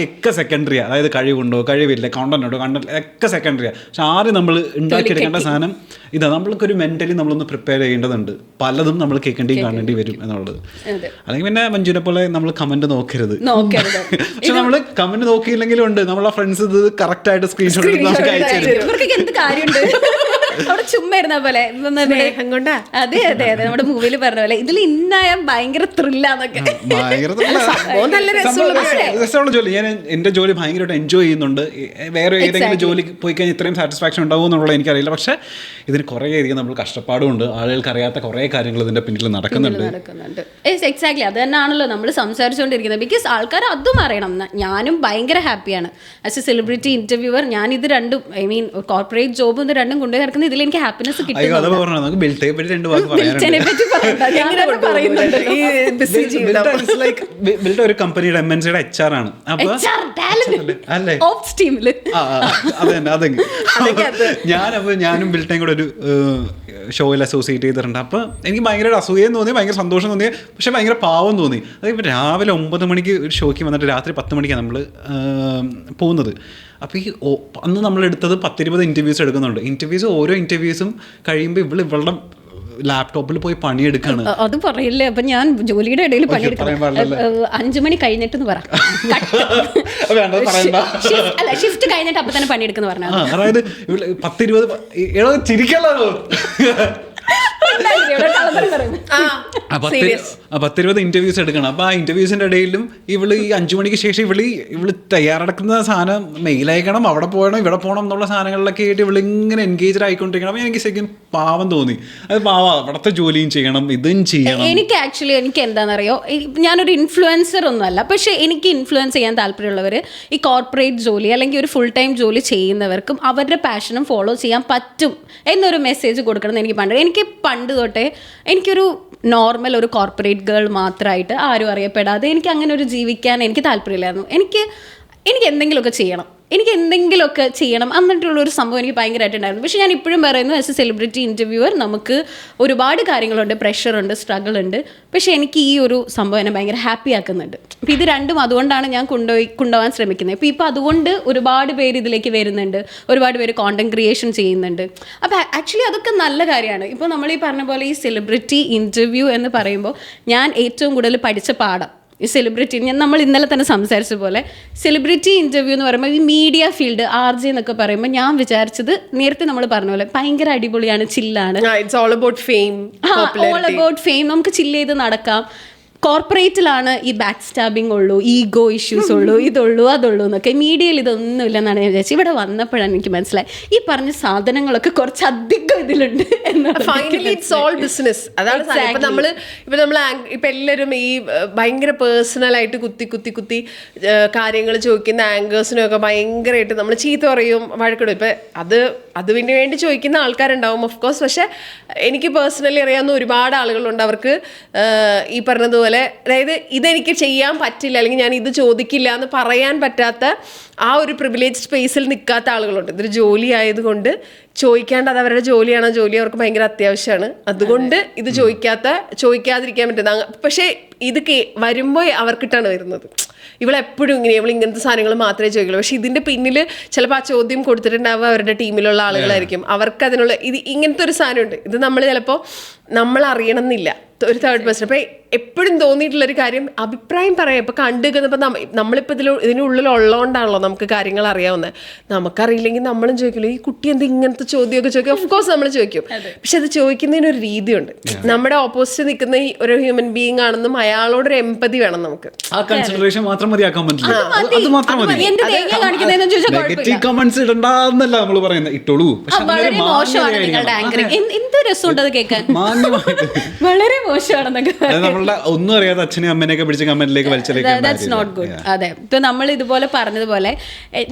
ഒക്കെ സെക്കൻഡറിയാണ്. അതായത് കഴിവുണ്ടോ കഴിവില്ല, കണ്ടന്റ് ഉണ്ടോ കണ്ടന്റ് ഒക്കെ സെക്കൻഡറിയാണ്. പക്ഷെ ആരും നമ്മൾ ഉണ്ടാക്കിയെടുക്കേണ്ട സാധനം ഇതാ, നമ്മൾക്കൊരു മെൻ്റലി നമ്മളൊന്ന് പ്രിപ്പയർ ചെയ്യേണ്ടതുണ്ട്. പലതും നമ്മൾ കേൾക്കേണ്ടിയും കാണേണ്ടി വരും എന്നുള്ളത്. അല്ലെങ്കിൽ പിന്നെ മഞ്ജുനെ പോലെ നമ്മൾ കമന്റ് നോക്കരുത്. പക്ഷെ നമ്മള് കമന്റ് നോക്കിയില്ലെങ്കിലും ഉണ്ട് നമ്മളെ ഫ്രണ്ട്സ് ഇത് കറക്റ്റ് ആയിട്ട് സ്ക്രീൻഷോട്ട് എടുത്ത് നമുക്ക് അയച്ചു തരും. എന്ത് കാര്യമുണ്ട് അവിടെ ചുമ്മാ ഇരുന്ന പോലെ. അതെ അതെ അതെ, നമ്മുടെ മൂവിയിൽ പറഞ്ഞ പോലെ ഇതിൽ ഇന്നായ ഭയങ്കര ത്രില്ലാന്നൊക്കെ. രസമുള്ള ജോലി. ഞാൻ എന്റെ ജോലി ഭയങ്കരമായിട്ട് എൻജോയ് ചെയ്യുന്നുണ്ട്. വേറെ ഏതെങ്കിലും ജോലി പോയി കഴിഞ്ഞാൽ ഇത്രയും സാറ്റിസ്ഫാക്ഷൻ ഉണ്ടാവും എന്നുള്ളത് എനിക്കറിയില്ല. പക്ഷെ ഇതിന് കുറേ അധികം നമ്മൾ കഷ്ടപ്പാടുമുണ്ട്. ആളുകൾക്ക് അറിയാത്ത കുറേ കാര്യങ്ങൾ ഇതിന്റെ പിന്നിൽ നടക്കുന്നുണ്ട്. എക്സാക്ട്ലി അത് തന്നെയാണല്ലോ നമ്മൾ സംസാരിച്ചുകൊണ്ടിരിക്കുന്നത്. ബിക്കോസ് ആൾക്കാർ അതും അറിയണം. ഞാനും ഭയങ്കര ഹാപ്പിയാണ് ആസ് എ സെലിബ്രിറ്റി ഇന്റർവ്യൂവർ. ഞാൻ ഇത് രണ്ടും ഐ മീൻ കോർപ്പറേറ്റ് ജോബും ഇത് രണ്ടും കൊണ്ടുപോയി നടക്കുന്നത്. ഇതിൽ എനിക്ക് ഹാപ്പിനെസ് കിട്ടും. ഒരു കമ്പനിയുടെ MNCയുടെ HR ആണ്. ഞാനും ബിൽറ്റയും കൂടെ ഒരു ഷോയിൽ അസോസിയേറ്റ് ചെയ്തിട്ടുണ്ട്. അപ്പോൾ എനിക്ക് ഭയങ്കര അസൂയം തോന്നി, ഭയങ്കര സന്തോഷം തോന്നി, പക്ഷെ ഭയങ്കര പാവം തോന്നി. അതായത് രാവിലെ 9 മണിക്ക് ഒരു ഷോയ്ക്ക് വന്നിട്ട് രാത്രി 10 മണിക്കാണ് നമ്മൾ പോകുന്നത്. അപ്പോൾ ഈ അന്ന് നമ്മളെടുത്തത് 10-20 ഇൻ്റർവ്യൂസ് എടുക്കുന്നുണ്ട്. ഓരോ ഇൻ്റർവ്യൂസും കഴിയുമ്പോൾ ഇവളുടെ ലാപ്ടോപ്പിൽ പോയി പണിയെടുക്കാണ്. അത് പറയില്ലേ. അപ്പൊ ഞാൻ ജോലിയുടെ ഇടയിൽ പണിയെടുക്കണം. 5 മണി കഴിഞ്ഞിട്ടെന്ന് പറ, ഷിഫ്റ്റ് കഴിഞ്ഞിട്ട് അപ്പൊ തന്നെ പണിയെടുക്കുന്ന പറഞ്ഞാൽ. അതായത് 10-20 ചിരിക്കല്ലോ 10-20 ഇന്റർവ്യൂസ് എടുക്കണം. അപ്പോൾ ആ ഇന്റർവ്യൂസിന്റെ ഇടയിലും ഇവള് ഈ 5 മണിക്ക് ശേഷം ഇവള് തയ്യാറെടുക്കുന്ന സാധനം മെയിൽ അയക്കണം, അവിടെ പോകണം, ഇവിടെ പോകണം എന്നുള്ള സാധനങ്ങളിലൊക്കെ ആയിട്ട് ഇവള് ഇങ്ങനെ എൻഗേജ് ആയിക്കൊണ്ടിരിക്കണം. അപ്പോൾ എനിക്ക് ശരിക്കും പാവം തോന്നി. അത് പാവം, അവിടുത്തെ ജോലിയും ചെയ്യണം, ഇതും ചെയ്യണം. എനിക്ക് എന്താണെന്നറിയോ, ഞാനൊരു ഇൻഫ്ലുവൻസർ ഒന്നും അല്ല, പക്ഷേ എനിക്ക് ഇൻഫ്ലുവൻസ് ചെയ്യാൻ താല്പര്യമുള്ളവർ ഈ കോർപ്പറേറ്റ് ജോലി അല്ലെങ്കിൽ ഒരു ഫുൾ ടൈം ജോലി ചെയ്യുന്നവർക്കും അവരുടെ പാഷനും ഫോളോ ചെയ്യാൻ പറ്റും എന്നൊരു മെസ്സേജ് കൊടുക്കണം എന്ന് എനിക്ക് പണ്ട് തൊട്ടേ എനിക്കൊരു നോർമൽ ഒരു കോർപ്പറേറ്റ് ഗേൾ മാത്രമായിട്ട് ആരും അറിയപ്പെടാതെ എനിക്ക് അങ്ങനെ ഒരു ജീവിക്കാൻ എനിക്ക് താല്പര്യമില്ലായിരുന്നു. എനിക്ക് എന്തെങ്കിലുമൊക്കെ ചെയ്യണം എന്നിട്ടുള്ളൊരു സംഭവം എനിക്ക് ഭയങ്കരമായിട്ടുണ്ടായിരുന്നു. പക്ഷേ ഞാൻ ഇപ്പോഴും പറയുന്നു, ആസ് എ സെലിബ്രിറ്റി ഇൻ്റർവ്യൂവർ നമുക്ക് ഒരുപാട് കാര്യങ്ങളുണ്ട്, പ്രഷറുണ്ട്, സ്ട്രഗിൾ ഉണ്ട്. പക്ഷേ എനിക്ക് ഈ ഒരു സംഭവം എന്നെ ഭയങ്കര ഹാപ്പി ആക്കുന്നുണ്ട്. അപ്പോൾ ഇത് രണ്ടും അതുകൊണ്ടാണ് ഞാൻ കൊണ്ടുപോകാൻ ശ്രമിക്കുന്നത്. ഇപ്പോൾ അതുകൊണ്ട് ഒരുപാട് പേര് ഇതിലേക്ക് വരുന്നുണ്ട്, ഒരുപാട് പേര് കോണ്ടന്റ് ക്രിയേഷൻ ചെയ്യുന്നുണ്ട്. അപ്പോൾ ആക്ച്വലി അതൊക്കെ നല്ല കാര്യമാണ്. ഇപ്പോൾ നമ്മൾ ഈ പറഞ്ഞ പോലെ ഈ സെലിബ്രിറ്റി ഇൻ്റർവ്യൂ എന്ന് പറയുമ്പോൾ ഞാൻ ഏറ്റവും കൂടുതൽ പഠിച്ച പാഠം ഈ സെലിബ്രിറ്റി, നമ്മൾ ഇന്നലെ തന്നെ സംസാരിച്ച പോലെ സെലിബ്രിറ്റി ഇൻ്റർവ്യൂ എന്ന് പറയുമ്പോൾ ഈ മീഡിയ ഫീൽഡ് RJ എന്നൊക്കെ പറയുമ്പോൾ ഞാൻ വിചാരിച്ചത് നേരത്തെ നമ്മൾ പറഞ്ഞ പോലെ ഭയങ്കര അടിപൊളിയാണ്, ചില്ലാണ്, ഓൾ അബൌട്ട് ഫെയിം, നമുക്ക് ചില്ല് ചെയ്ത് നടക്കാം. കോർപ്പറേറ്റിലാണ് ഈ ബാക്ക് സ്റ്റാബിങ് ഉള്ളൂ, ഈഗോ ഇഷ്യൂസ് ഉള്ളൂ, ഇതുള്ളൂ അതുള്ളൂ എന്നൊക്കെ. മീഡിയയിൽ ഇതൊന്നും ഇല്ലെന്നാണ് ഞാൻ വിചാരിച്ചത്. ഇവിടെ വന്നപ്പോഴാണ് എനിക്ക് മനസ്സിലായി ഈ പറഞ്ഞ സാധനങ്ങളൊക്കെ കുറച്ചധികം ഇതിലുണ്ട്. Finally it's all business. അതാണ് നമ്മൾ എല്ലാവരും ഈ ഭയങ്കര പേഴ്സണലായിട്ട് കുത്തി കാര്യങ്ങൾ ചോദിക്കുന്ന ആങ്കേഴ്സിനൊക്കെ ഭയങ്കരമായിട്ട് നമ്മൾ ചീത്ത പറയും, വഴക്കിടും. ഇപ്പം അതിന് വേണ്ടി ചോദിക്കുന്ന ആൾക്കാരുണ്ടാവും ഓഫ് കോഴ്സ്. പക്ഷെ എനിക്ക് പേഴ്സണലി അറിയാവുന്ന ഒരുപാട് ആളുകളുണ്ട്, അവർക്ക് ഈ പറഞ്ഞതുപോലെ അതായത് ഇതെനിക്ക് ചെയ്യാൻ പറ്റില്ല അല്ലെങ്കിൽ ഞാൻ ഇത് ചോദിക്കില്ല എന്ന് പറയാൻ പറ്റാത്ത ആ ഒരു പ്രിവിലേജ് സ്പേസിൽ നിൽക്കാത്ത ആളുകളുണ്ട്. ഇതൊരു ജോലി ആയതുകൊണ്ട് ചോദിക്കാണ്ട്, അത് അവരുടെ ജോലിയാണ്, ജോലി അവർക്ക് ഭയങ്കര അത്യാവശ്യമാണ്, അതുകൊണ്ട് ഇത് ചോദിക്കാതിരിക്കാൻ പറ്റുന്ന. പക്ഷേ ഇത് വരുമ്പോൾ അവർക്കിട്ടാണ് വരുന്നത്. ഇവളെപ്പോഴും ഇങ്ങനത്തെ സാധനങ്ങൾ മാത്രമേ ചോദിക്കുള്ളൂ. പക്ഷെ ഇതിൻ്റെ പിന്നിൽ ചിലപ്പോൾ ആ ചോദ്യം കൊടുത്തിട്ടുണ്ടാവുക അവരുടെ ടീമിലുള്ള ആളുകളായിരിക്കും. അവർക്ക് അതിനുള്ള ഇങ്ങനത്തെ ഒരു സാധനമുണ്ട്. ഇത് നമ്മൾ ചിലപ്പോൾ നമ്മൾ അറിയണമെന്നില്ല, ഒരു തേർഡ് പേഴ്സൺ. അപ്പൊ എപ്പോഴും തോന്നിയിട്ടുള്ളൊരു കാര്യം അഭിപ്രായം പറയാം. ഇപ്പൊ കണ്ടുനിൽക്കുന്നപ്പോ നമ്മളിപ്പോ ഇതിനുള്ളിൽ ഉള്ളതുകൊണ്ടാണല്ലോ നമുക്ക് കാര്യങ്ങൾ അറിയാവുന്നത്. നമുക്കറിയില്ലെങ്കിൽ നമ്മളും ചോദിക്കില്ല ഈ കുട്ടി എന്താ ഇങ്ങനത്തെ ചോദ്യമൊക്കെ ചോദിക്കും. ഓഫ് കോഴ്സ് നമ്മൾ ചോദിക്കും. പക്ഷെ അത് ചോദിക്കുന്നതിന് ഒരു രീതിയുണ്ട്. നമ്മുടെ ഓപ്പോസിറ്റ് നിൽക്കുന്ന ഈ ഒരു ഹ്യൂമൻ ബീയിങ് ആണെന്നും അയാളോടൊരു എമ്പതി വേണം നമുക്ക്. ആ കൺസിഡറേഷൻ മാത്രം മതിയാക്കാൻ പറ്റില്ല. അത് മാത്രം മതി. നെഗറ്റീവ് കമന്റ്സ് ഇടണ്ടെന്നല്ല നമ്മൾ പറയുന്നത്, ഇട്ടോളൂ. വളരെ മോശമാണ് നിങ്ങളുടെ ആങ്കറിങ്. എന്ത് രസമുണ്ട് അത് കേൾക്കാൻ. വളരെ മോശമാണെന്നൊക്കെ നമ്മളുടെ ഒന്നും അറിയാതെ അച്ഛനെയും അമ്മേനെയൊക്കെ പിടിച്ച് കമന്റിലേക്ക് ദാറ്റ്സ് നോട്ട് ഗുഡ്. അതെ, ഇപ്പൊ നമ്മൾ ഇതുപോലെ പറഞ്ഞതുപോലെ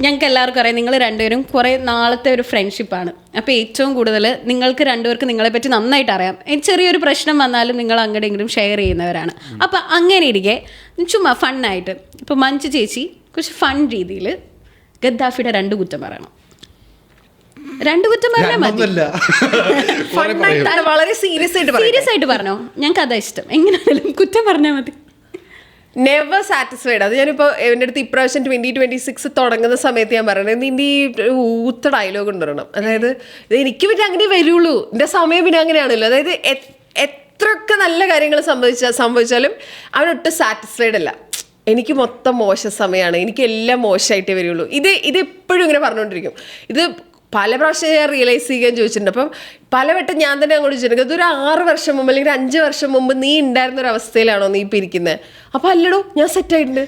ഞങ്ങൾക്ക് എല്ലാവർക്കും അറിയാം നിങ്ങൾ രണ്ടുപേരും കുറെ നാളത്തെ ഒരു ഫ്രണ്ട്ഷിപ്പാണ്. അപ്പൊ ഏറ്റവും കൂടുതൽ നിങ്ങൾക്ക് രണ്ടുപേർക്ക് നിങ്ങളെ പറ്റി നന്നായിട്ട് അറിയാം. ചെറിയൊരു പ്രശ്നം വന്നാലും നിങ്ങൾ അങ്ങോട്ടും ഇങ്ങോട്ടും ഷെയർ ചെയ്യുന്നവരാണ്. അപ്പൊ അങ്ങനെ ഇരിക്കെ ചുമ്മാ ഫണ്ണായിട്ട് ഇപ്പൊ മഞ്ജു ചേച്ചി കുറച്ച് ഫൺ രീതിയിൽ ഗദ്ദാഫിയുടെ 2 കുറ്റം പറയണം. 2 കുറ്റം പറഞ്ഞാൽ മതി. വളരെ സീരിയസ് ആയിട്ട് പറഞ്ഞോ, ഞങ്ങൾക്ക് അതാ ഇഷ്ടം. എങ്ങനെയാണെങ്കിലും കുറ്റം പറഞ്ഞാൽ മതി. Never satisfied. അത് ഞാനിപ്പോൾ എൻ്റെ അടുത്ത് ഇപ്രാവശ്യം 2026 തുടങ്ങുന്ന സമയത്ത് ഞാൻ പറയണത് നിൻ്റെ ഈ ഊത്ത ഡയലോഗ് കൊണ്ടുവരണം. അതായത് ഇത് എനിക്ക് പിന്നെ അങ്ങനെ വരുള്ളൂ, എൻ്റെ സമയം പിന്നെ അങ്ങനെയാണല്ലോ. അതായത് എത്രയൊക്കെ നല്ല കാര്യങ്ങൾ സംഭവിച്ചാലും അവനൊട്ടും സാറ്റിസ്ഫൈഡ് അല്ല. എനിക്ക് മൊത്തം മോശ സമയമാണ്, എനിക്കെല്ലാം മോശമായിട്ടേ വരുള്ളൂ. ഇത് എപ്പോഴും ഇങ്ങനെ പറഞ്ഞുകൊണ്ടിരിക്കും. ഇത് പല പ്രാവശ്യം ഞാൻ റിയലൈസ് ചെയ്യാൻ ചോദിച്ചിട്ടുണ്ട്. അപ്പം പലവട്ടം ഞാൻ തന്നെ അങ്ങോട്ട് ചോദിച്ചിട്ടുണ്ട്, അതൊരു 6 വർഷം മുമ്പ് അല്ലെങ്കിൽ 5 വർഷം മുമ്പ് നീ ഉണ്ടായിരുന്നൊരവസ്ഥയിലാണോ നീ ഇപ്പം ഇരിക്കുന്നത്? അപ്പം അല്ലടോ ഞാൻ സെറ്റായിട്ടുണ്ട്.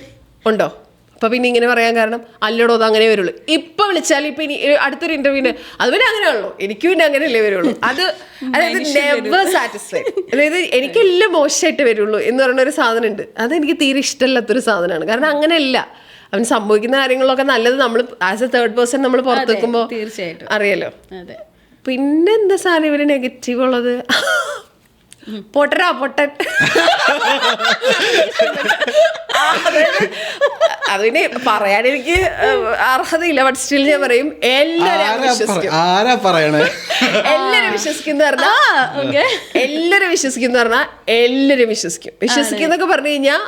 ഉണ്ടോ? അപ്പം പിന്നെ ഇങ്ങനെ പറയാൻ കാരണം അല്ലടോ അത് അങ്ങനെ വരുള്ളൂ. ഇപ്പം വിളിച്ചാൽ ഇപ്പം ഇനി അടുത്തൊരു ഇൻ്റർവ്യൂവിന് അത് പിന്നെ അങ്ങനെയാണല്ലോ, എനിക്ക് പിന്നെ അങ്ങനെയല്ലേ വരുള്ളൂ. അതായത് നെവർ സാറ്റിസ്ഫൈഡ്. അതായത് എനിക്കെല്ലാം മോശമായിട്ട് വരുള്ളൂ എന്ന് പറയുന്ന ഒരു സാധനം ഉണ്ട്. അതെനിക്ക് തീരെ ഇഷ്ടമല്ലാത്തൊരു സാധനമാണ്. കാരണം അങ്ങനെയല്ല, അവൻ സംഭവിക്കുന്ന കാര്യങ്ങളൊക്കെ നല്ലത് നമ്മൾ ആസ് എ തേർഡ് പേഴ്സൺ നമ്മൾ പുറത്ത് വെക്കുമ്പോൾ തീർച്ചയായിട്ടും അറിയാലോ. പിന്നെന്താ സാധനം ഇവര് നെഗറ്റീവ് ഉള്ളത്? പൊട്ടൻ അതിന് പറയാൻ എനിക്ക് അർഹതയില്ല. ബട്ട് സ്റ്റിൽ ഞാൻ പറയും എല്ലാരും വിശ്വസിക്കും പറഞ്ഞാൽ എല്ലാരും വിശ്വസിക്കുന്നൊക്കെ പറഞ്ഞു കഴിഞ്ഞാൽ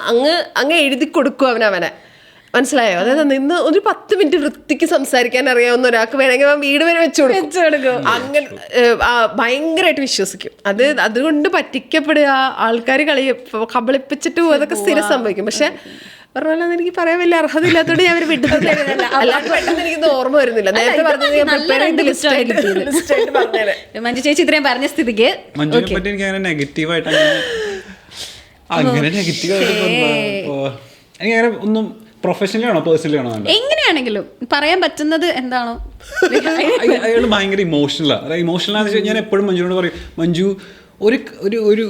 അങ്ങ് എഴുതി കൊടുക്കും അവനെ. മനസ്സിലായോ? അതായത് നിന്ന് ഒരു 10 മിനിറ്റ് വൃത്തിക്ക് സംസാരിക്കാൻ അറിയാവുന്ന ഒരാൾക്ക് വേണമെങ്കിൽ വീട് വരെ വെച്ചു കൊടുക്കും. അങ്ങനെ ഭയങ്കരമായിട്ട് വിശ്വസിക്കും. അതുകൊണ്ട് പറ്റിക്കപ്പെടുക, ആൾക്കാർ കബളിപ്പിച്ചിട്ട് അതൊക്കെ സ്ഥിരം സംഭവിക്കും. പക്ഷെ പറഞ്ഞാൽ എനിക്ക് പറയാൻ വലിയ അർഹത ഇല്ലാത്തതുകൊണ്ട് ഞാൻ അവർ വിട്ടു തരുന്നില്ല. അല്ലാതെ പെട്ടെന്ന് എനിക്കൊന്നും ഓർമ്മ വരുന്നില്ല. നേരത്തെ പറഞ്ഞത് ഞാൻ പ്രിപ്പയർ ചെയ്ത് ലിസ്റ്റ് പറഞ്ഞേനെ. മഞ്ജു ചേച്ചി ഇത്രയും പറഞ്ഞ സ്ഥിതിക്ക് മഞ്ജുവിനെ പറ്റി എനിക്ക് അങ്ങനെ നെഗറ്റീവായിട്ട് എനിക്കങ്ങനെ ഒന്നും പ്രൊഫഷണലി ആണോ പേഴ്സണലി ആണോ എങ്ങനെയാണെങ്കിലും പറയാൻ പറ്റുന്നത് എന്താണോ. അയാൾ ഭയങ്കര ഇമോഷണലാണ്. അതായത് ഇമോഷണലാന്ന് വെച്ചാൽ ഞാൻ എപ്പോഴും മഞ്ജുവിനോട് പറയും, മഞ്ജു ഒരു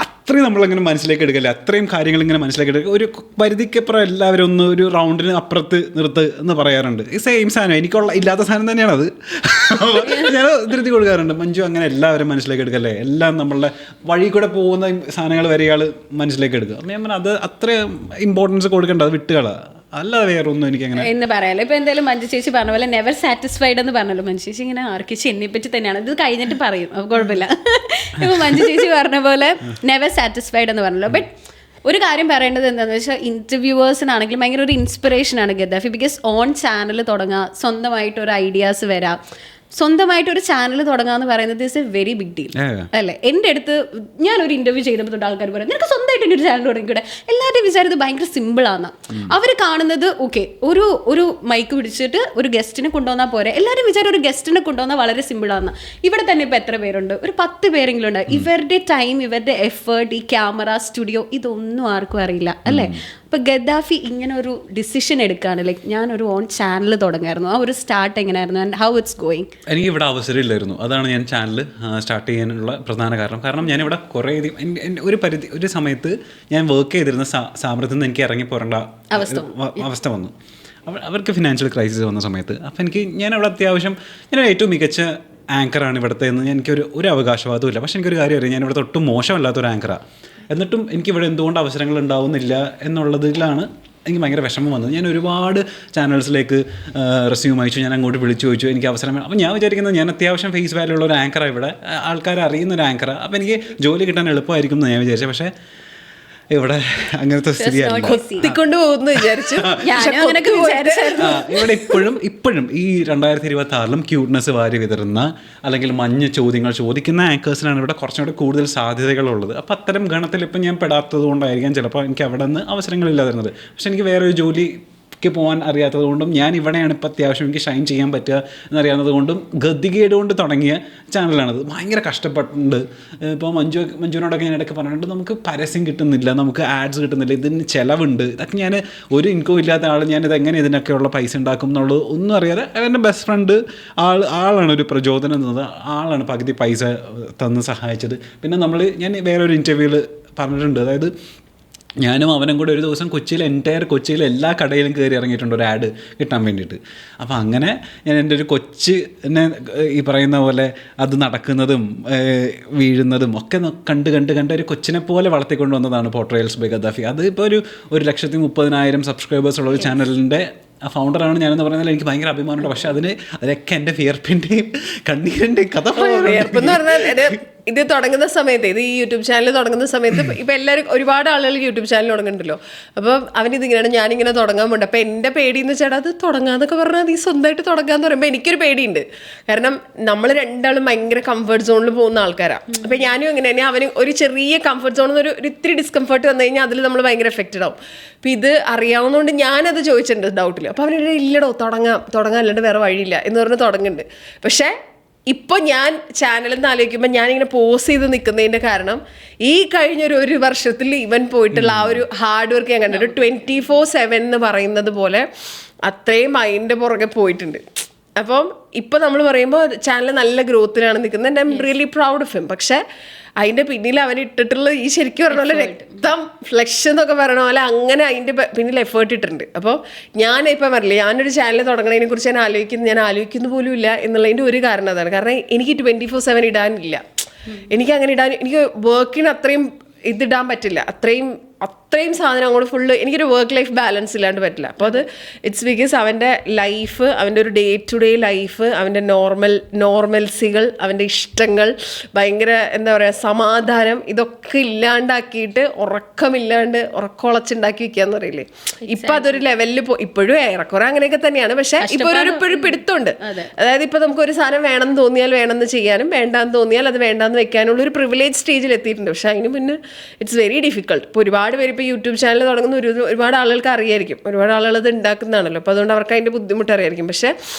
അത്രയും നമ്മളങ്ങനെ മനസ്സിലേക്ക് എടുക്കല്ലേ, അത്രയും കാര്യങ്ങൾ ഇങ്ങനെ മനസ്സിലേക്ക് എടുക്കുക. ഒരു പരിധിക്കപ്പുറം എല്ലാവരും ഒന്ന് ഒരു റൗണ്ടിന് അപ്പുറത്ത് നിർത്ത് എന്ന് പറയാറുണ്ട്. ഈ സെയിം സാധനം എനിക്കുള്ള ഇല്ലാത്ത സാധനം തന്നെയാണത്. ഞാൻ ധൃതി കൊടുക്കാറുണ്ട്, മഞ്ജു അങ്ങനെ എല്ലാവരും മനസ്സിലേക്ക് എടുക്കല്ലേ, എല്ലാം നമ്മളുടെ വഴി കൂടെ പോകുന്ന സാധനങ്ങൾ വരെ ഇയാൾ മനസ്സിലേക്ക് എടുക്കുക. അപ്പം ഞാൻ പറഞ്ഞാൽ അത് അത്ര ഇമ്പോർട്ടൻസ് കൊടുക്കേണ്ട, അത് വിട്ടുകളാ, അല്ലാതെ വേറെ ഒന്നും എനിക്ക് അങ്ങനെ എന്ന് പറയാലോ. ഇപ്പൊ എന്തായാലും മഞ്ജു ചേച്ചി പറഞ്ഞ പോലെ നെവർ സാറ്റിസ്ഫൈഡ് എന്ന് പറഞ്ഞല്ലോ. മഞ്ജു ചേച്ചി ഇങ്ങനെ ആർക്ക് ചെന്നിയെ പറ്റി തന്നെയാണ്, ഇത് കഴിഞ്ഞിട്ട് പറയും, അത് കുഴപ്പമില്ല. ഇപ്പൊ മഞ്ജു ചേച്ചി പറഞ്ഞ പോലെ നെവർ സാറ്റിസ്ഫൈഡ് എന്ന് പറഞ്ഞല്ലോ. ബട്ട് ഒരു കാര്യം പറയേണ്ടത് എന്താണെന്ന് വെച്ചാൽ ഇന്റർവ്യൂവേഴ്സിനാണെങ്കിലും ഭയങ്കര ഒരു ഇൻസ്പിറേഷനാണ് ഗദ്ദാഫി. ബിക്കോസ് ഓൺ ചാനൽ തുടങ്ങുക, സ്വന്തമായിട്ട് ഒരു ഐഡിയാസ് വരാം, സ്വന്തമായിട്ട് ഒരു ചാനൽ തുടങ്ങാന്ന് പറയുന്നത് is a very big deal അല്ലേ. എൻ്റെ അടുത്ത് ഞാനൊരു ഇന്റർവ്യൂ ചെയ്തപ്പോൾ തൊട്ട് ആൾക്കാർ പറയും നിനക്ക് സ്വന്തമായിട്ട് ഒരു ചാനൽ തുടങ്ങിക്കൂടെ. എല്ലാവരുടെയും വിചാരം ഇത് ഭയങ്കര സിമ്പിളാണ്. അവർ കാണുന്നത് ഓക്കെ ഒരു മൈക്ക് പിടിച്ചിട്ട് ഒരു ഗസ്റ്റിനെ കൊണ്ടുവന്നാൽ പോരെ. എല്ലാവരും വിചാരം ഒരു ഗസ്റ്റിനെ കൊണ്ടുവന്നാൽ വളരെ സിമ്പിളാണ്. ഇവിടെ തന്നെ ഇപ്പം എത്ര പേരുണ്ട്? ഒരു 10 പേരെങ്കിലും ഉണ്ട്. ഇവരുടെ ടൈം, ഇവരുടെ എഫേർട്ട്, ഈ ക്യാമറ, സ്റ്റുഡിയോ, ഇതൊന്നും ആർക്കും അറിയില്ല അല്ലേ. ഇപ്പം ഗദ്ദാഫി ഇങ്ങനെ ഒരു ഡിസിഷൻ എടുക്കുകയാണ്, ലൈക്ക് ഞാനൊരു ഓൺ ചാനൽ തുടങ്ങായിരുന്നു. ആ ഒരു സ്റ്റാർട്ട് എങ്ങനെയായിരുന്നു ആൻഡ് ഹൗ ഇറ്റ്സ് ഗോയിങ്? എനിക്ക് ഇവിടെ അവസരമില്ലായിരുന്നു, അതാണ് ഞാൻ ചാനൽ സ്റ്റാർട്ട് ചെയ്യാനുള്ള പ്രധാന കാരണം. കാരണം ഞാനിവിടെ കുറേ ഒരു സമയത്ത് ഞാൻ വർക്ക് ചെയ്തിരുന്ന സ്ഥാപനത്തിൽ നിന്ന് എനിക്ക് ഇറങ്ങിപ്പോരേണ്ട അവസ്ഥ വന്നു. അവർക്ക് ഫിനാൻഷ്യൽ ക്രൈസിസ് വന്ന സമയത്ത്. അപ്പോൾ ഞാനവിടെ അത്യാവശ്യം ഞാൻ ഏറ്റവും മികച്ച ആങ്കറാണ് ഇവിടുത്തെ എന്ന് എനിക്കൊരു അവകാശവാദവും ഇല്ല. പക്ഷേ എനിക്കൊരു കാര്യം അറിയാം, ഞാൻ ഇവിടുത്തെ ഒട്ടും മോശമല്ലാത്തൊരു ആങ്കറാണ്. എന്നിട്ടും എനിക്കിവിടെ എന്തുകൊണ്ട് അവസരങ്ങൾ ഉണ്ടാവുന്നില്ല എന്നുള്ളതിലാണ് എനിക്ക് ഭയങ്കര വിഷമം വന്നത്. ഞാൻ ഒരുപാട് ചാനൽസിലേക്ക് റെസ്യൂം അയച്ചു, ഞാൻ അങ്ങോട്ട് വിളിച്ചു ചോദിച്ചു, എനിക്ക് അവസരം വേണം. അപ്പോൾ ഞാൻ വിചാരിക്കുന്നത് ഞാൻ അത്യാവശ്യം ഫേസ് വാല്യൂ ഉള്ള ഒരു ആങ്കറാണ്, ഇവിടെ ആൾക്കാർ അറിയുന്ന ഒരു ആങ്കറാണ്, അപ്പോൾ എനിക്ക് ജോലി കിട്ടാൻ എളുപ്പമായിരിക്കും എന്ന് ഞാൻ വിചാരിച്ചത്. പക്ഷേ ഇവിടെ അങ്ങനത്തെ സ്ഥിതിയല്ല. കൊത്തിക്കൊണ്ട് പോകുന്നു വിചാരിച്ചു. ഇവിടെ ഇപ്പോഴും ഈ 2026 ക്യൂട്ട്നെസ് വാരി വിതറുന്ന അല്ലെങ്കിൽ മഞ്ഞ ചോദ്യങ്ങൾ ചോദിക്കുന്ന ആങ്കേഴ്സിനാണ് ഇവിടെ കുറച്ചും കൂടെ കൂടുതൽ സാധ്യതകളുള്ളത്. അപ്പോൾ അത്തരം ഗണത്തിൽ ഇപ്പം ഞാൻ പെടാത്തത് കൊണ്ടായിരിക്കാം ചിലപ്പോൾ എനിക്ക് അവിടെ നിന്ന് അവസരങ്ങളില്ലാതിരുന്നത്. പക്ഷെ എനിക്ക് വേറൊരു ജോലിക്ക് പോകാൻ അറിയാത്തത് കൊണ്ടും ഞാൻ ഇവിടെയാണ് ഇപ്പോൾ അത്യാവശ്യം എനിക്ക് ഷൈൻ ചെയ്യാൻ പറ്റുക എന്നറിയാവുന്നത് കൊണ്ടും ഗതികേട് കൊണ്ട് തുടങ്ങിയ ചാനലാണത്. ഭയങ്കര കഷ്ടപ്പെട്ടുണ്ട്. ഇപ്പോൾ മഞ്ജുവിനോടൊക്കെ ഞാൻ ഇടയ്ക്ക് പറഞ്ഞിട്ടുണ്ട്, നമുക്ക് പരസ്യം കിട്ടുന്നില്ല, നമുക്ക് ആഡ്സ് കിട്ടുന്നില്ല, ഇതിന് ചിലവുണ്ട്. ഇതൊക്കെ ഞാൻ ഒരു ഇൻകം ഇല്ലാത്ത ആൾ ഞാനിത് എങ്ങനെ ഇതിനൊക്കെയുള്ള പൈസ ഉണ്ടാക്കും എന്നുള്ളത് ഒന്നും അറിയാതെ എൻ്റെ ബെസ്റ്റ് ഫ്രണ്ട് ആളാണ് ഒരു പ്രചോദനം എന്നത്. ആളാണ് പകുതി പൈസ തന്ന് സഹായിച്ചത്. പിന്നെ ഞാൻ വേറൊരു ഇൻ്റർവ്യൂവിൽ പറഞ്ഞിട്ടുണ്ട്, അതായത് ഞാനും അവനും കൂടെ ഒരു ദിവസം കൊച്ചിയിൽ എല്ലാ കടയിലും കയറി ഇറങ്ങിയിട്ടുണ്ട് ഒരു ആഡ് കിട്ടാൻ വേണ്ടിയിട്ട്. അപ്പോൾ അങ്ങനെ ഞാൻ എൻ്റെ ഒരു കൊച്ചിനെ ഈ പറയുന്ന പോലെ അത് നടക്കുന്നതും വീഴുന്നതും ഒക്കെ കണ്ട് ഒരു കൊച്ചിനെ പോലെ വളർത്തിക്കൊണ്ട് വന്നതാണ് പോർട്രയൽസ് ബൈ ഗദ്ദാഫി. അത് ഇപ്പോൾ ഒരു 130,000 സബ്സ്ക്രൈബേഴ്സ് ഉള്ള ഒരു ചാനലിൻ്റെ ഫൗണ്ടറാണ് ഞാനെന്ന് പറയുന്നത് എനിക്ക് ഭയങ്കര അഭിമാനമുണ്ട്. പക്ഷെ അതിലൊക്കെ എൻ്റെ വിയർപ്പിൻ്റെയും കണ്ണീരിൻ്റെയും കഥ വിയർപ്പെന്ന് പറഞ്ഞാൽ ഇത് തുടങ്ങുന്ന സമയത്ത്, ഇത് ഈ യൂട്യൂബ് ചാനൽ തുടങ്ങുന്ന സമയത്ത് ഇപ്പം എല്ലാവരും ഒരുപാട് ആളുകൾ യൂട്യൂബ് ചാനൽ തുടങ്ങുന്നുണ്ടല്ലോ. അപ്പം അവനിതിങ്ങനെയാണ്, ഞാനിങ്ങനെ തുടങ്ങാൻ പോകണ്ട. അപ്പം എൻ്റെ പേടിയെന്ന് വെച്ചാൽ അത് തുടങ്ങാന്നൊക്കെ പറഞ്ഞാൽ നീ സ്വന്തമായിട്ട് തുടങ്ങാന്ന് പറയുമ്പോൾ എനിക്കൊരു പേടിയുണ്ട്. കാരണം നമ്മൾ രണ്ടാളും ഭയങ്കര കംഫർട്ട് സോണിൽ പോകുന്ന ആൾക്കാരാണ്. അപ്പം ഞാനും അങ്ങനെ തന്നെ. അവന് ഒരു ചെറിയ കംഫർട്ട് സോണിൽ നിന്ന് ഒരു ഇത്തിരി ഡിസ്കംഫർട്ട് വന്നു കഴിഞ്ഞാൽ അതിൽ നമ്മൾ ഭയങ്കര എഫക്റ്റഡ് ആവും. അപ്പം ഇത് അറിയാവുന്നതുകൊണ്ട് ഞാനത് ചോദിച്ചിട്ടുണ്ട് ഡൗട്ടിൽ. അപ്പോൾ അവരുടെ ഇല്ലടോ തുടങ്ങാൻ അല്ലാണ്ട് വേറെ വഴിയില്ല എന്ന് പറഞ്ഞ് തുടങ്ങുന്നുണ്ട്. പക്ഷേ ഇപ്പോൾ ഞാൻ ചാനലിൽ നിന്ന് ആലോചിക്കുമ്പോൾ ഞാനിങ്ങനെ പോസ് ചെയ്ത് നിൽക്കുന്നതിൻ്റെ കാരണം ഈ കഴിഞ്ഞൊരു വർഷത്തിൽ ഇവൻ പോയിട്ടുള്ള ആ ഒരു ഹാർഡ് വർക്ക് ഞാൻ കണ്ടു. 24/7 എന്ന് പറയുന്നത് പോലെ അത്രയും അതിൻ്റെ പുറകെ പോയിട്ടുണ്ട്. അപ്പം ഇപ്പം നമ്മൾ പറയുമ്പോൾ ചാനൽ നല്ല ഗ്രോത്തിലാണ് നിൽക്കുന്നത്. And I am really proud of him. പക്ഷേ അതിൻ്റെ പിന്നിൽ അവൻ ഇട്ടിട്ടുള്ള ഈ ശരിക്കും പറഞ്ഞ പോലെ രക്തം ഫ്ലഷ് എന്നൊക്കെ പറയണ പോലെ അങ്ങനെ അതിൻ്റെ പിന്നിൽ എഫേർട്ട് ഇട്ടിട്ടുണ്ട്. അപ്പോൾ ഞാനിപ്പം പറയില്ല, ഞാനൊരു ചാനൽ തുടങ്ങണതിനെ കുറിച്ച് ഞാൻ ആലോചിക്കുന്നു പോലും ഇല്ല എന്നുള്ളതിൻ്റെ ഒരു കാരണം അതാണ്. കാരണം എനിക്ക് 24/7 ഇടാനില്ല. എനിക്ക് അങ്ങനെ എനിക്ക് വർക്കിന് അത്രയും ഇതിടാൻ പറ്റില്ല. അത്രയും സാധനം അങ്ങോട്ട് ഫുള്ള് എനിക്കൊരു വർക്ക് ലൈഫ് ബാലൻസ് ഇല്ലാണ്ട് പറ്റില്ല. അപ്പോൾ അത് ഇറ്റ്സ് ബിക്കോസ് അവൻ്റെ ലൈഫ്, അവൻ്റെ ഒരു ഡേ ടു ഡേ ലൈഫ്, അവൻ്റെ നോർമൽസികൾ, അവൻ്റെ ഇഷ്ടങ്ങൾ, ഭയങ്കര എന്താ പറയുക സമാധാനം, ഇതൊക്കെ ഇല്ലാണ്ടാക്കിയിട്ട് ഉറക്കമുളച്ചുണ്ടാക്കി വെക്കാന്ന് പറയില്ലേ. ഇപ്പം അതൊരു ലെവലിൽ ഇപ്പോഴും ഏറെക്കുറെ അങ്ങനെയൊക്കെ തന്നെയാണ്. പക്ഷേ ഇപ്പോൾ ഒരു പിടുത്തമുണ്ട്. അതായത് ഇപ്പോൾ നമുക്കൊരു സാധനം വേണമെന്ന് തോന്നിയാൽ വേണമെന്ന് ചെയ്യാനും വേണ്ടാന്ന് തോന്നിയാൽ അത് വേണ്ടാന്ന് വെക്കാനുള്ള ഒരു പ്രിവിലേജ് സ്റ്റേജിൽ എത്തിയിട്ടുണ്ട്. പക്ഷേ അതിന് പിന്നെ ഇറ്റ്സ് വെരി ഡിഫിക്കൾട്ട്. ഇപ്പോൾ ഒരുപാട് പേര് ഇപ്പോൾ യൂട്യൂബ് ചാനൽ തുടങ്ങുന്ന ഒരുപാട് ആളുകൾക്ക് അറിയായിരിക്കും. ഒരുപാട് ആളുകൾ അത് ഉണ്ടാക്കുന്നതാണല്ലോ. അപ്പോൾ അതുകൊണ്ട് അവർക്ക് അതിൻ്റെ ബുദ്ധിമുട്ട് അറിയായിരിക്കും. പക്ഷേ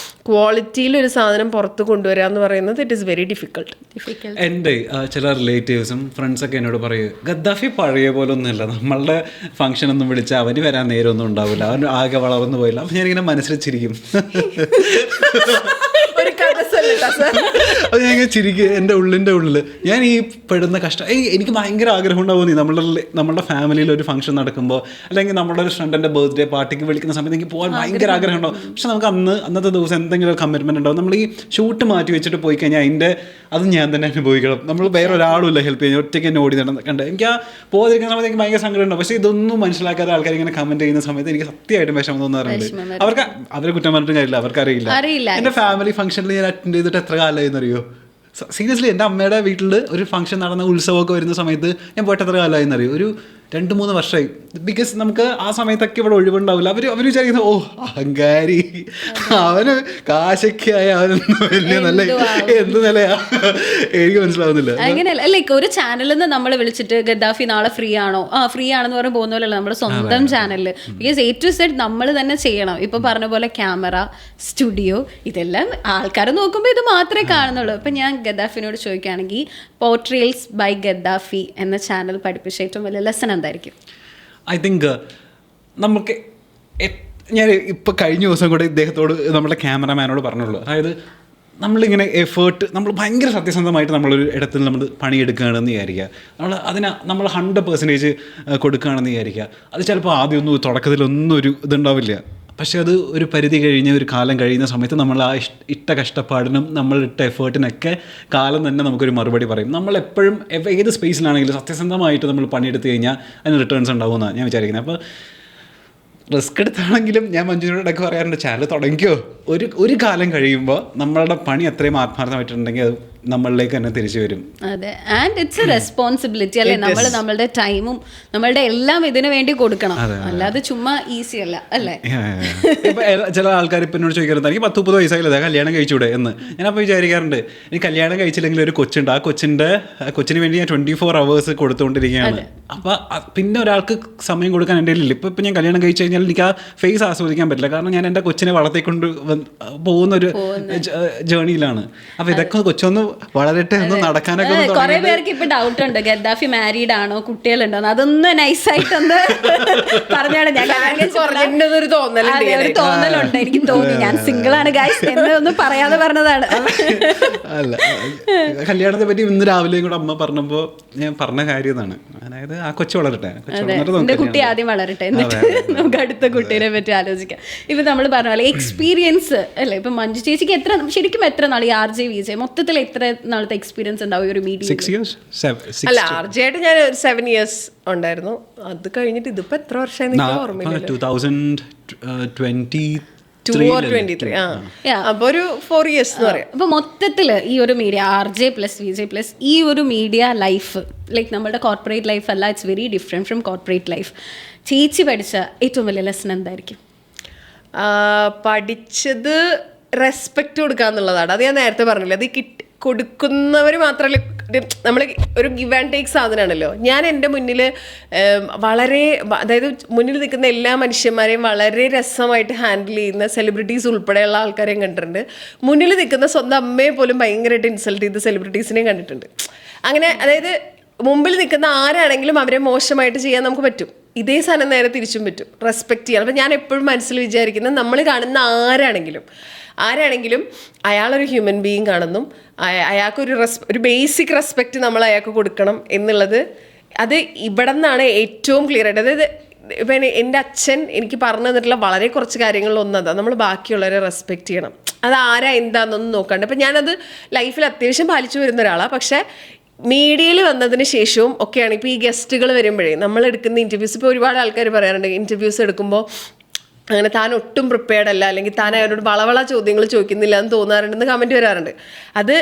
ക്വാളിറ്റിയിൽ ഒരു സാധനം പുറത്ത് കൊണ്ടുവരിക എന്ന് പറയുന്നത് ഇറ്റ് ഈസ് വെരി ഡിഫിക്കൾട്ട്. എൻ്റെ ചില റിലേറ്റീവ്സും ഫ്രണ്ട്സൊക്കെ എന്നോട് പറയും, ഗദ്ദാഫി പഴയ പോലെ ഒന്നുമില്ല, നമ്മളുടെ ഫംഗ്ഷനൊന്നും വിളിച്ചാൽ അവന് വരാൻ നേരമൊന്നും ഉണ്ടാവില്ല, അവൻ ആകെ വളർന്നു പോയില്ല. അപ്പം ഞാനിങ്ങനെ മനസ്സിലിച്ചിരിക്കും. അത് ഞാൻ ചിരിക്കുക എൻ്റെ ഉള്ളിൽ ഞാൻ ഈ പെടുന്ന കഷ്ടം. എനിക്ക് ഭയങ്കര ആഗ്രഹം ഉണ്ടാവുന്നു നമ്മളുടെ ഫാമിലിയിൽ ഒരു ഫംഗ്ഷൻ നടക്കുമ്പോൾ അല്ലെങ്കിൽ നമ്മുടെ ഒരു ഫ്രണ്ടിൻ്റെ ബർത്ത്ഡേ പാർട്ടിക്ക് വിളിക്കുന്ന സമയത്ത് എനിക്ക് പോകാൻ ഭയങ്കര ആഗ്രഹം ഉണ്ടാവും. പക്ഷെ നമുക്ക് അന്നത്തെ ദിവസം എന്തെങ്കിലും ഒരു കമ്മിറ്റ്മെൻറ്റ് ഉണ്ടാവും. നമ്മൾ ഈ ഷൂട്ട് മാറ്റി വെച്ചിട്ട് പോയി കഴിഞ്ഞാൽ അത് ഞാൻ തന്നെ അനുഭവിക്കണം. നമ്മൾ വേറെ ഒരാളും ഇല്ല ഹെൽപ്പ് ചെയ്യാൻ, ഒറ്റയ്ക്ക് തന്നെ ഓടി നടക്കണ്ട. എനിക്ക് ആ പോകാതിരിക്കുന്ന സമയത്ത് എനിക്ക് ഭയങ്കര സങ്കടം ഉണ്ടാവും. പക്ഷേ ഇതൊന്നും മനസ്സിലാക്കാത്ത ആൾക്കാർ ഇങ്ങനെ കമൻറ്റ് ചെയ്യുന്ന സമയത്ത് എനിക്ക് സത്യമായിട്ടും വിഷമം തോന്നാറുണ്ട്. അവരെ കുറ്റം പറഞ്ഞിട്ടും കാര്യമില്ല, അവർക്കറിയില്ല. എൻ്റെ ഫാമിലി ഫംഗ്ഷനിൽ ഞാൻ അറ്റൻഡ് ചെയ്തിട്ട് എത്ര കാലമായെന്നറിയോ? സീരിയസ്ലി എൻ്റെ അമ്മയുടെ വീട്ടിൽ ഒരു ഫംഗ്ഷൻ നടന്ന ഉത്സവമൊക്കെ വരുന്ന സമയത്ത് ഞാൻ പോയിട്ട് എത്ര കാലമായെന്നറിയോ? ഒരു 2-3 വർഷമായി. ബിക്കോസ് നമുക്ക് ആ സമയത്തൊക്കെ ഇവിടെ ഒഴിവുണ്ടാവില്ല. അവർ വിചാരിക്കുന്നത് അഹങ്കാരി, അവന് കാശൊക്കെയായ അവനൊന്നും വലിയ എന്ത് നിലയാ എനിക്ക് മനസ്സിലാവുന്നില്ല. അങ്ങനെയല്ല, ലൈക്ക് ഒരു ചാനലിൽ നിന്ന് നമ്മൾ വിളിച്ചിട്ട് ഗദ്ദാഫി നാളെ ഫ്രീ ആണോ, ഫ്രീ ആണെന്ന് പറഞ്ഞ് പോകുന്ന പോലെയല്ല നമ്മുടെ സ്വന്തം ചാനലിൽ. ബിക്കോസ് A to Z നമ്മൾ തന്നെ ചെയ്യണം. ഇപ്പൊ പറഞ്ഞ പോലെ ക്യാമറ, സ്റ്റുഡിയോ, ഇതെല്ലാം ആൾക്കാർ നോക്കുമ്പോൾ ഇത് മാത്രമേ കാണുന്നുള്ളൂ. ഇപ്പൊ ഞാൻ ഗദ്ദാഫിനോട് ചോദിക്കുകയാണെങ്കിൽ പോർട്രയൽസ് ബൈ ഗദ്ദാഫി എന്ന ചാനൽ പഠിപ്പിച്ച ഏറ്റവും വലിയ ലെസൺ എന്തായിരിക്കും? ഐ തിങ്ക് നമുക്ക് ഞാൻ ഇപ്പോൾ കഴിഞ്ഞ ദിവസം കൂടെ ഇദ്ദേഹത്തോട് നമ്മുടെ ക്യാമറമാനോട് പറഞ്ഞുള്ളൂ. അതായത് നമ്മളിങ്ങനെ എഫേർട്ട്, നമ്മൾ ഭയങ്കര സത്യസന്ധമായിട്ട് നമ്മളൊരു ഇടത്തിൽ നമ്മൾ പണിയെടുക്കുകയാണെന്ന് വിചാരിക്കുക, നമ്മൾ 100% കൊടുക്കുകയാണെന്ന് വിചാരിക്കുക. അത് ചിലപ്പോൾ ആദ്യമൊന്നും തുടക്കത്തിലൊന്നും ഒരു ഇതുണ്ടാവില്ല. പക്ഷെ അത് ഒരു പരിധി കഴിഞ്ഞ് ഒരു കാലം കഴിയുന്ന സമയത്ത് നമ്മൾ ആ ഇട്ട കഷ്ടപ്പാടിനും നമ്മളിട്ട എഫേർട്ടിനൊക്കെ കാലം തന്നെ നമുക്കൊരു മറുപടി പറയും. നമ്മളെപ്പോഴും ഏത് സ്പേസിലാണെങ്കിലും സത്യസന്ധമായിട്ട് നമ്മൾ പണിയെടുത്ത് കഴിഞ്ഞാൽ അതിന് റിട്ടേൺസ് ഉണ്ടാവുമെന്നാണ് ഞാൻ വിചാരിക്കുന്നത്. അപ്പോൾ റിസ്ക് എടുത്താണെങ്കിലും ഞാൻ മഞ്ജുവിനോടൊക്കെ പറയാറുണ്ട്, ചാനൽ തുടങ്ങിക്കോ, ഒരു കാലം കഴിയുമ്പോൾ നമ്മളുടെ പണി അത്രയും ആത്മാർത്ഥമായിട്ടുണ്ടെങ്കിൽ അത് നമ്മളിലേക്ക് തന്നെ തിരിച്ചു വരും. അതെ, ആൻഡ് ഇറ്റ്സ് എ റെസ്പോൺസിബിലിറ്റി അല്ലേ, നമ്മൾ നമ്മളുടെ ടൈമും നമ്മളുടെ എല്ലാം ഇതിനു വേണ്ടി കൊടുക്കണം, അല്ലാതെ ചുമ്മാ ഈസി അല്ല അല്ലേ. ഇപ്പൊ ചില ആൾക്കാർ ഇപ്പൊ എന്നോട് ചോദിക്കാറുണ്ട് എനിക്ക് 10-30 വയസ്സായില്ല കല്യാണം കഴിച്ചൂടെ എന്ന്. ഞാൻ അപ്പോൾ വിചാരിക്കാറുണ്ട് എനിക്ക് കല്യാണം കഴിച്ചില്ലെങ്കിൽ ഒരു കൊച്ചുണ്ട്, ആ കൊച്ചിന് വേണ്ടി ഞാൻ 24 hours കൊടുത്തുകൊണ്ടിരിക്കുകയാണ്. അപ്പൊ പിന്നെ ഒരാൾക്ക് സമയം കൊടുക്കാൻ എൻ്റെ ഇല്ല. ഇപ്പൊ ഞാൻ കല്യാണം കഴിച്ചു കഴിഞ്ഞാൽ എനിക്ക് ആ ഫേസ് ആസ്വദിക്കാൻ പറ്റില്ല, കാരണം ഞാൻ എൻ്റെ കൊച്ചിനെ വളർത്തിക്കൊണ്ട് പോകുന്ന ഒരു ജേണിയിലാണ്. അപ്പൊ ഇതൊക്കെ കൊച്ചൊന്ന് വളരട്ടെ ഒന്ന് നടക്കാനൊക്കെ. കുറെ പേർക്ക് ഇപ്പൊ ഡൗട്ട് ഉണ്ട് ഗദ്ദാഫി മാരീഡ് ആണോ കുട്ടികളുണ്ടോ, അതൊന്ന് നൈസായിട്ടൊന്ന് പറഞ്ഞാണ്. ഞാൻ ഒരു തോന്നലുണ്ട്, എനിക്ക് തോന്നി ഞാൻ സിംഗിൾ ആണ് ഗൈസ് എന്നൊന്നും പറയാതെ പറഞ്ഞതാണ്. അല്ല, കല്യാണത്തെ പറ്റി ഇന്ന് രാവിലെയും കൂടെ അമ്മ പറഞ്ഞപ്പോ ഞാൻ പറഞ്ഞ കാര്യം ഇതാണ്, അതായത് ആ കൊച്ചു വളരട്ടെ, എന്റെ കുട്ടി ആദ്യം വളരട്ടെ, എന്നിട്ട് നമുക്ക് അടുത്ത കുട്ടീനെ പറ്റി ആലോചിക്കാം. ഇപ്പൊ നമ്മൾ പറഞ്ഞ പോലെ എക്സ്പീരിയൻസ് അല്ലേ, ഇപ്പൊ മഞ്ജു ചേച്ചിക്ക് ശരിക്കും എത്ര നാൾ ഈ RJ VJ മൊത്തത്തിൽ എത്ര നാളത്തെ എക്സ്പീരിയൻസ് ഉണ്ടാവും ഈ ഒരു മീഡിയ? 6 years. അല്ല, RJ ആയിട്ട് ഞാൻ 7 years ഉണ്ടായിരുന്നു. അത് കഴിഞ്ഞിട്ട് ഇതിപ്പോ എത്ര വർഷമായി ഓർമ്മയില്ല, 2022 or 2023. അപ്പൊ ഒരു 4 years എന്ന് പറയാം. അപ്പൊ മൊത്തത്തില് ഈ ഒരു മീഡിയ RJ + VJ + ഈ ഒരു മീഡിയ ലൈഫ്, ലൈക്ക് നമ്മുടെ കോർപ്പറേറ്റ് ലൈഫ് അല്ല, it's very different from corporate life. ചേച്ചി പഠിച്ച ഏറ്റവും വലിയ ലെസൺ എന്തായിരിക്കും? പഠിച്ചത് റെസ്പെക്റ്റ് കൊടുക്കുക എന്നുള്ളതാണ്. അത് ഞാൻ നേരത്തെ പറഞ്ഞില്ല, അത് കൊടുക്കുന്നവർ മാത്രമല്ല, നമ്മൾ ഒരു ഗിവ് ആൻഡ് ടേക്ക് സാധനമാണല്ലോ. ഞാൻ എൻ്റെ മുന്നിൽ വളരെ, അതായത് മുന്നിൽ നിൽക്കുന്ന എല്ലാ മനുഷ്യന്മാരെയും വളരെ രസമായിട്ട് ഹാൻഡിൽ ചെയ്യുന്ന സെലിബ്രിറ്റീസ് ഉൾപ്പെടെയുള്ള ആൾക്കാരെയും കണ്ടിട്ടുണ്ട്. മുന്നിൽ നിൽക്കുന്ന സ്വന്തം അമ്മയെ പോലും ഭയങ്കരമായിട്ട് ഇൻസൾട്ട് ചെയ്ത് സെലിബ്രിറ്റീസിനെയും കണ്ടിട്ടുണ്ട്. അങ്ങനെ, അതായത് മുമ്പിൽ നിൽക്കുന്ന ആരാണെങ്കിലും അവരെ മോശമായിട്ട് ചെയ്യാൻ നമുക്ക് പറ്റും. ഇതേ സാധനം നേരെ തിരിച്ചും പറ്റും, റെസ്പെക്റ്റ് ചെയ്യാൻ. അപ്പം ഞാൻ എപ്പോഴും മനസ്സിൽ വിചാരിക്കുന്നത്, നമ്മൾ കാണുന്ന ആരാണെങ്കിലും അയാളൊരു ഹ്യൂമൻ ബീയിങ് കാണുന്നു, അയാൾക്കൊരു ഒരു ബേസിക് റെസ്പെക്റ്റ് നമ്മൾ അയാൾക്ക് കൊടുക്കണം എന്നുള്ളത്, അത് ഇവിടെ നിന്നാണ് ഏറ്റവും ക്ലിയർ ആയിട്ട്. അതായത് ഇപ്പം എൻ്റെ അച്ഛൻ എനിക്ക് പറഞ്ഞു തന്നിട്ടുള്ള വളരെ കുറച്ച് കാര്യങ്ങളിലൊന്നതാണ്, നമ്മൾ ബാക്കിയുള്ളവരെ റെസ്പെക്റ്റ് ചെയ്യണം. അത് ആരാ എന്താണെന്നൊന്നും നോക്കാണ്ട്. അപ്പം ഞാനത് ലൈഫിൽ അത്യാവശ്യം പാലിച്ചു വരുന്ന ഒരാളാണ്. പക്ഷേ മീഡിയയിൽ വന്നതിന് ശേഷവും ഒക്കെയാണ് ഇപ്പോൾ ഈ ഗസ്റ്റുകൾ വരുമ്പോഴേ നമ്മൾ എടുക്കുന്ന ഇൻ്റർവ്യൂസ്, ഇപ്പോൾ ഒരുപാട് ആൾക്കാർ പറയാറുണ്ട് ഇൻ്റർവ്യൂസ് എടുക്കുമ്പോൾ അങ്ങനെ താൻ ഒട്ടും പ്രിപ്പയർഡ് അല്ല, അല്ലെങ്കിൽ താൻ അവരോട് വളവള ചോദ്യങ്ങൾ ചോദിക്കുന്നില്ല എന്ന് തോന്നാറുണ്ടെന്ന് കമൻറ്റ് വരാറുണ്ട്. അത്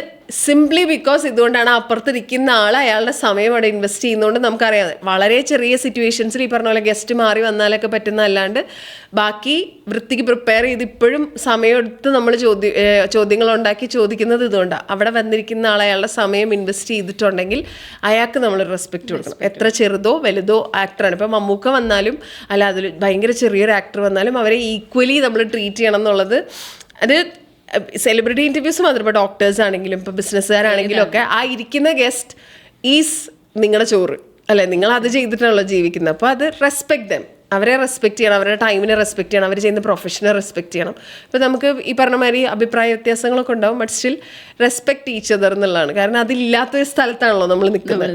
സിംപ്ലി ബിക്കോസ് ഇതുകൊണ്ടാണ് അപ്പുറത്തിരിക്കുന്ന ആൾ അയാളുടെ സമയം അവിടെ ഇൻവെസ്റ്റ് ചെയ്യുന്നതുകൊണ്ട് നമുക്കറിയാം. വളരെ ചെറിയ സിറ്റുവേഷൻസിൽ ഈ പറഞ്ഞ പോലെ ഗസ്റ്റ് മാറി വന്നാലൊക്കെ പറ്റുന്ന അല്ലാണ്ട് ബാക്കി വൃത്തിക്ക് പ്രിപ്പയർ ചെയ്ത് ഇപ്പോഴും സമയമെടുത്ത് നമ്മൾ ചോദ്യങ്ങൾ ഉണ്ടാക്കി ചോദിക്കുന്നത് ഇതുകൊണ്ടാണ്. അവിടെ വന്നിരിക്കുന്ന ആൾ അയാളുടെ സമയം ഇൻവെസ്റ്റ് ചെയ്തിട്ടുണ്ടെങ്കിൽ അയാൾക്ക് നമ്മൾ റെസ്പെക്റ്റ് കൊടുക്കണം. എത്ര ചെറുതോ വലുതോ ആക്ടറാണ്. ഇപ്പം മമ്മൂക്ക വന്നാലും അല്ല അതിൽ ഭയങ്കര ചെറിയൊരു ആക്ടർ വന്നാലും അവരെ ഈക്വലി നമ്മൾ ട്രീറ്റ് ചെയ്യണം എന്നുള്ളത്, അത് സെലിബ്രിറ്റി ഇൻ്റർവ്യൂസ് മാത്രം, ഇപ്പോൾ ഡോക്ടേഴ്സ് ആണെങ്കിലും ഇപ്പോൾ ബിസിനസ്സുകാരാണെങ്കിലും ഒക്കെ ആ ഇരിക്കുന്ന ഗസ്റ്റ് ഈസ് നിങ്ങളുടെ ചോറ് അല്ലേ, നിങ്ങൾ അത് ചെയ്തിട്ടാണല്ലോ ജീവിക്കുന്നത്. അപ്പോൾ അത് റെസ്പെക്ട് ദം, അവരെ റെസ്പെക്ട് ചെയ്യണം, അവരുടെ ടൈമിനെ റെസ്പെക്ട് ചെയ്യണം, അവർ ചെയ്യുന്ന പ്രൊഫഷനെ റെസ്പെക്ട് ചെയ്യണം. ഇപ്പോൾ നമുക്ക് ഈ പറഞ്ഞ മാതിരി അഭിപ്രായ വ്യത്യാസങ്ങളൊക്കെ ഉണ്ടാവും, but still respect each other എന്നുള്ളതാണ്. കാരണം അതില്ലാത്തൊരു സ്ഥലത്താണല്ലോ നമ്മൾ നിൽക്കുന്നത്.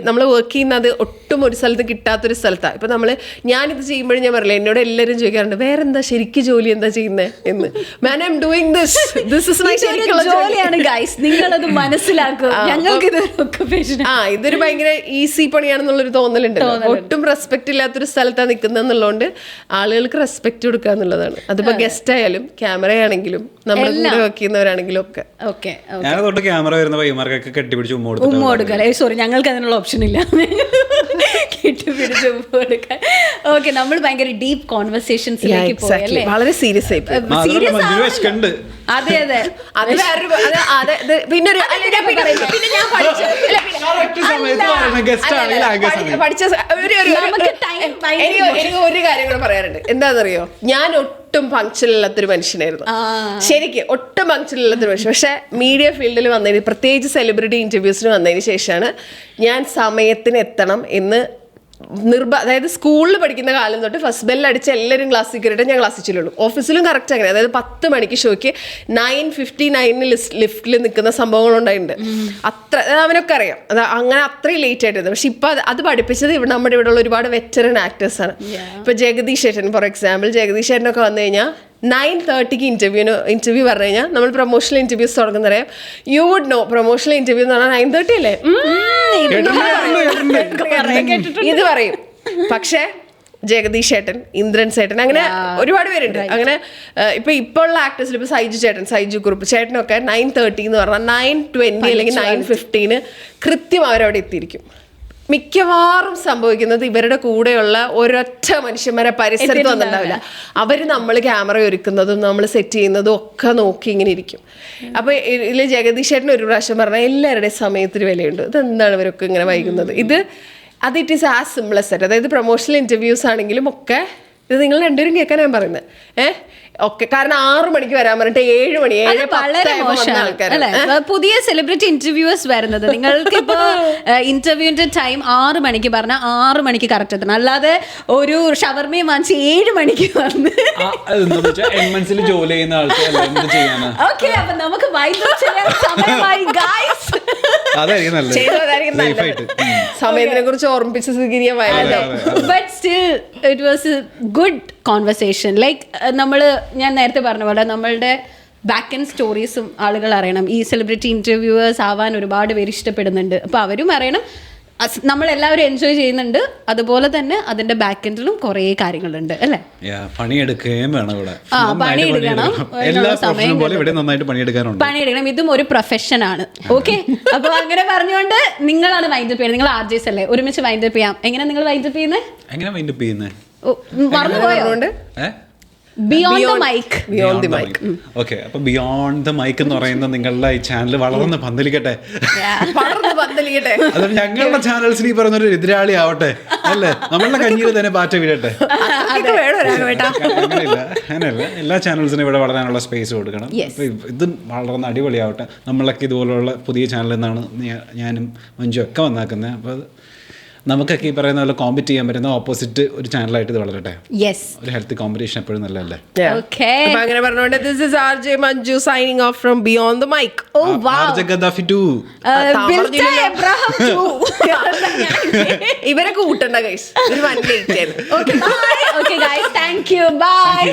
നമ്മൾ വർക്ക് ചെയ്യുന്നത് ഒട്ടും ഒരു സ്ഥലത്ത് കിട്ടാത്തൊരു സ്ഥലത്താണ്. ഇപ്പോൾ ഞാനിത് ചെയ്യുമ്പോഴും ഞാൻ പറയില്ല, എന്നോട് എല്ലാവരും ചോദിക്കാറുണ്ട് വേറെന്താ ശരിക്കും ജോലി എന്താ ചെയ്യുന്നത് എന്ന്. Man I am doing this is my ജോലിയാണ് ഗൈസ്, നിങ്ങളത് മനസ്സിലാക്കുക. ഞങ്ങൾക്ക് ഇതൊരു ഭയങ്കര ഈസി പണിയാണെന്നുള്ളൊരു തോന്നലുണ്ട്. ഒട്ടും റെസ്പെക്ട് ഇല്ലാത്തൊരു സ്ഥലത്താണ് എന്നുള്ളതുകൊണ്ട് ആളുകൾക്ക് റെസ്പെക്ട് കൊടുക്കുക എന്നുള്ളതാണ്. അതിപ്പോ ഗസ്റ്റ് ആയാലും ക്യാമറ ആണെങ്കിലും നമ്മുടെ കൂടെ വർക്ക് ചെയ്യുന്നവരാണെങ്കിലും ഒക്കെ. ഞാനതൊട്ട് ക്യാമറ വരുന്ന പയ്യന്മാർക്കൊക്കെ കെട്ടിപ്പിടിച്ച് ഉമ്മ കൊടുക്കാം. സോറി, ഞങ്ങൾക്ക് അതിനുള്ള ഓപ്ഷൻ ഇല്ല, കെട്ടിപ്പിടിച്ച് ഉമ്മ കൊടുക്കാൻ. ഓക്കെ, നമ്മൾ ഭയങ്കര ഡീപ് കോൺവെർസേഷൻസിലേക്ക് പോയി അല്ലേ, വളരെ സീരിയസ് ആയി. അതെ അതെ, പിന്നെ എനിക്ക് ഒരു കാര്യം കൂടെ പറയാറുണ്ട്. എന്താണെന്നറിയോ, ഞാൻ ഒട്ടും ഫങ്ക്ഷൻ ഇല്ലാത്തൊരു മനുഷ്യനായിരുന്നു, ശരിക്കും ഒട്ടും ഫങ്ക്ഷൻ ഇല്ലാത്തൊരു മനുഷ്യൻ. പക്ഷെ മീഡിയ ഫീൽഡിൽ വന്നതിന്, പ്രത്യേകിച്ച് സെലിബ്രിറ്റി ഇന്റർവ്യൂസിന് വന്നതിന് ശേഷമാണ് ഞാൻ സമയത്തിന് എത്തണം എന്ന് അതായത് സ്കൂളിൽ പഠിക്കുന്ന കാലം തൊട്ട് ഫസ്റ്റ് ബെല്ലടിച്ച് എല്ലാവരും ക്ലാസ്സിൽ കയറിയിട്ട് ഞാൻ ക്ലാസ്സിൽ ചെല്ലുള്ളൂ. ഓഫീസിലും കറക്റ്റ് അങ്ങനെ, അതായത് 10 മണിക്ക് ഷോയ്ക്ക് 9:59 ലിഫ്റ്റിൽ നിൽക്കുന്ന സംഭവങ്ങളുണ്ടായിട്ടുണ്ട്. അത്ര അവനൊക്കെ അറിയാം, അത് അങ്ങനെ അത്രയും ലേറ്റ് ആയിട്ടായിരുന്നു. പക്ഷെ ഇപ്പം അത് പഠിപ്പിച്ചത് നമ്മുടെ ഇവിടെയുള്ള ഒരുപാട് വെറ്ററൻ ആക്ടേഴ്സാണ്. ഇപ്പം ജഗദീഷ് ചേട്ടൻ, ഫോർ എക്സാമ്പിൾ, ജഗദീഷ് ചേട്ടനൊക്കെ വന്നു കഴിഞ്ഞാൽ 9:30 ഇന്റർവ്യൂ പറഞ്ഞു കഴിഞ്ഞാൽ നമ്മൾ പ്രൊമോഷണൽ ഇന്റർവ്യൂസ് തുടങ്ങുന്നറിയാം. You would know, promotional interview എന്ന് പറഞ്ഞാൽ 9:30 അല്ലേ ഇത് പറയും. പക്ഷേ ജഗദീഷ് ചേട്ടൻ, ഇന്ദ്രൻ ചേട്ടൻ, അങ്ങനെ ഒരുപാട് പേരുണ്ട്. അങ്ങനെ ഇപ്പൊ ഉള്ള ആക്ടേഴ്സിൽ ഇപ്പൊ സൈജു ചേട്ടൻ, സൈജു കുറുപ്പ് ചേട്ടനൊക്കെ 9:30 എന്ന് പറഞ്ഞാൽ 9:20 അല്ലെങ്കിൽ 9:15 കൃത്യം അവരവിടെ എത്തിയിരിക്കും. മിക്കവാറും സംഭവിക്കുന്നത് ഇവരുടെ കൂടെയുള്ള ഒരൊറ്റ മനുഷ്യന്മാരെ പരിസരത്ത് വന്നിട്ടുണ്ടാവില്ല. അവര് നമ്മൾ ക്യാമറ ഒരുക്കുന്നതും നമ്മൾ സെറ്റ് ചെയ്യുന്നതും ഒക്കെ നോക്കി ഇങ്ങനെ ഇരിക്കും. അപ്പൊ ഇതിൽ ജഗദീഷ് ചേട്ടൻ ഒരു പ്രാവശ്യം പറഞ്ഞാൽ എല്ലാവരുടെയും സമയത്തിന് വിലയുണ്ട്, ഇതെന്താണ് ഇവരൊക്കെ ഇങ്ങനെ വൈകുന്നത്. അത് it is as simple as that. അതായത് പ്രൊമോഷണൽ ഇന്റർവ്യൂസ് ആണെങ്കിലും ഒക്കെ ഇത് നിങ്ങൾ രണ്ടുപേരും കേൾക്കാൻ ഞാൻ പറയുന്നത് ഓക്കെ. കാരണം 6 മണിക്ക് വരാൻ പറഞ്ഞിട്ട് 7 മണി വളരെ മോശമാണ്. പുതിയ സെലിബ്രിറ്റി ഇന്റർവ്യൂസ് വരുന്നത് നിങ്ങൾക്ക് ഇപ്പൊ ഇന്റർവ്യൂവിന്റെ ടൈം 6 മണിക്ക് പറഞ്ഞാൽ 6 മണിക്ക് കറക്റ്റ് എത്തണം. അല്ലാതെ ഒരു ഷവർമയും വാങ്ങിച്ച് 7 മണിക്ക് വന്ന് ജോലി ചെയ്യുന്ന ആൾക്കാർ ഓക്കെ. അപ്പൊ നമുക്ക് സമയത്തിനെ കുറിച്ച് ഓർമ്മിപ്പിച്ച but still it was a good conversation. Like ഞാൻ നേരത്തെ പറഞ്ഞ പോലെ നമ്മളുടെ ബാക്ക് ആൻഡ് സ്റ്റോറീസും ആളുകൾ അറിയണം. ഈ സെലിബ്രിറ്റി ഇന്റർവ്യൂവേഴ്സ് ആവാൻ ഒരുപാട് പേര് ഇഷ്ടപ്പെടുന്നുണ്ട്. അപ്പോൾ അവരും അറിയണം, നമ്മളെല്ലാവരും എൻജോയ് ചെയ്യുന്നുണ്ട്. അതുപോലെ തന്നെ അതിന്റെ ബാക്ക് എൻഡിലും കുറേ കാര്യങ്ങളുണ്ട് അല്ലേ. പണിയെടുക്കുകയും വേണം ഇവിടെ. പണിയെടുക്കണം, പണിയെടുക്കണം. ഇതും ഒരു പ്രൊഫഷനാണ്. ഓക്കെ. അപ്പൊ അങ്ങനെ പറഞ്ഞുകൊണ്ട് നിങ്ങളാണ് വൈൻഡപ്പ് ചെയ്യുന്നത്. നിങ്ങൾ RJs അല്ലേ, ഒരുമിച്ച് വൈൻഡപ്പ് ചെയ്യാം. എങ്ങനെ നിങ്ങൾ വൈൻഡപ്പ് ചെയ്യുന്നത്? മറന്നുപോയോണ്ട് ബിയോണ്ട് ദ മൈക്ക്. ഓക്കെ. അപ്പൊ ബിയോണ്ട് ദ മൈക്ക് എന്ന് പറയുന്ന നിങ്ങളുടെ ഈ ചാനൽ വളർന്ന് പന്തലിക്കട്ടെ. അത് ഞങ്ങളുടെ ചാനൽസിന് ഈ പറയുന്ന ഒരു എതിരാളി ആവട്ടെ അല്ലേ. നമ്മളുടെ കഞ്ഞിയിൽ തന്നെ പാറ്റ വീഴട്ടെ. അങ്ങനെയല്ല, എല്ലാ ചാനൽസിനും ഇവിടെ വളരാനുള്ള സ്പേസ് കൊടുക്കണം. അപ്പൊ ഇത് വളർന്ന് അടിപൊളിയാവട്ടെ. നമ്മളൊക്കെ ഇതുപോലുള്ള പുതിയ ചാനലിൽ നിന്നാണ് ഞാനും മഞ്ജു ഒക്കെ വന്നാക്കുന്നത്. അപ്പൊ നമുക്കൊക്കെ ഈ പറയുന്ന പോലെ കോമ്പറ്റ് ചെയ്യാൻ പറ്റുന്ന ഓപ്പോസിറ്റ് ഒരു ചാനലായിട്ട് ഇത് വളരട്ടെ. ഒരു ഹെൽത്തി കോമ്പറ്റീഷൻ എപ്പോഴും നല്ലതല്ലേ. അങ്ങനെ പറഞ്ഞുകൊണ്ട് this is RJ Manju signing off from Beyond the Mic. Oh wow. RJ Gaddafi 2. Abraham 2. ഇവരെ കൂട്ടണ്ട ഗൈസ്. ഒരു 1 Okay bye. Okay guys, thank you. Bye.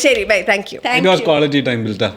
ശരി, by. Thank you. It was quality time, Bilta.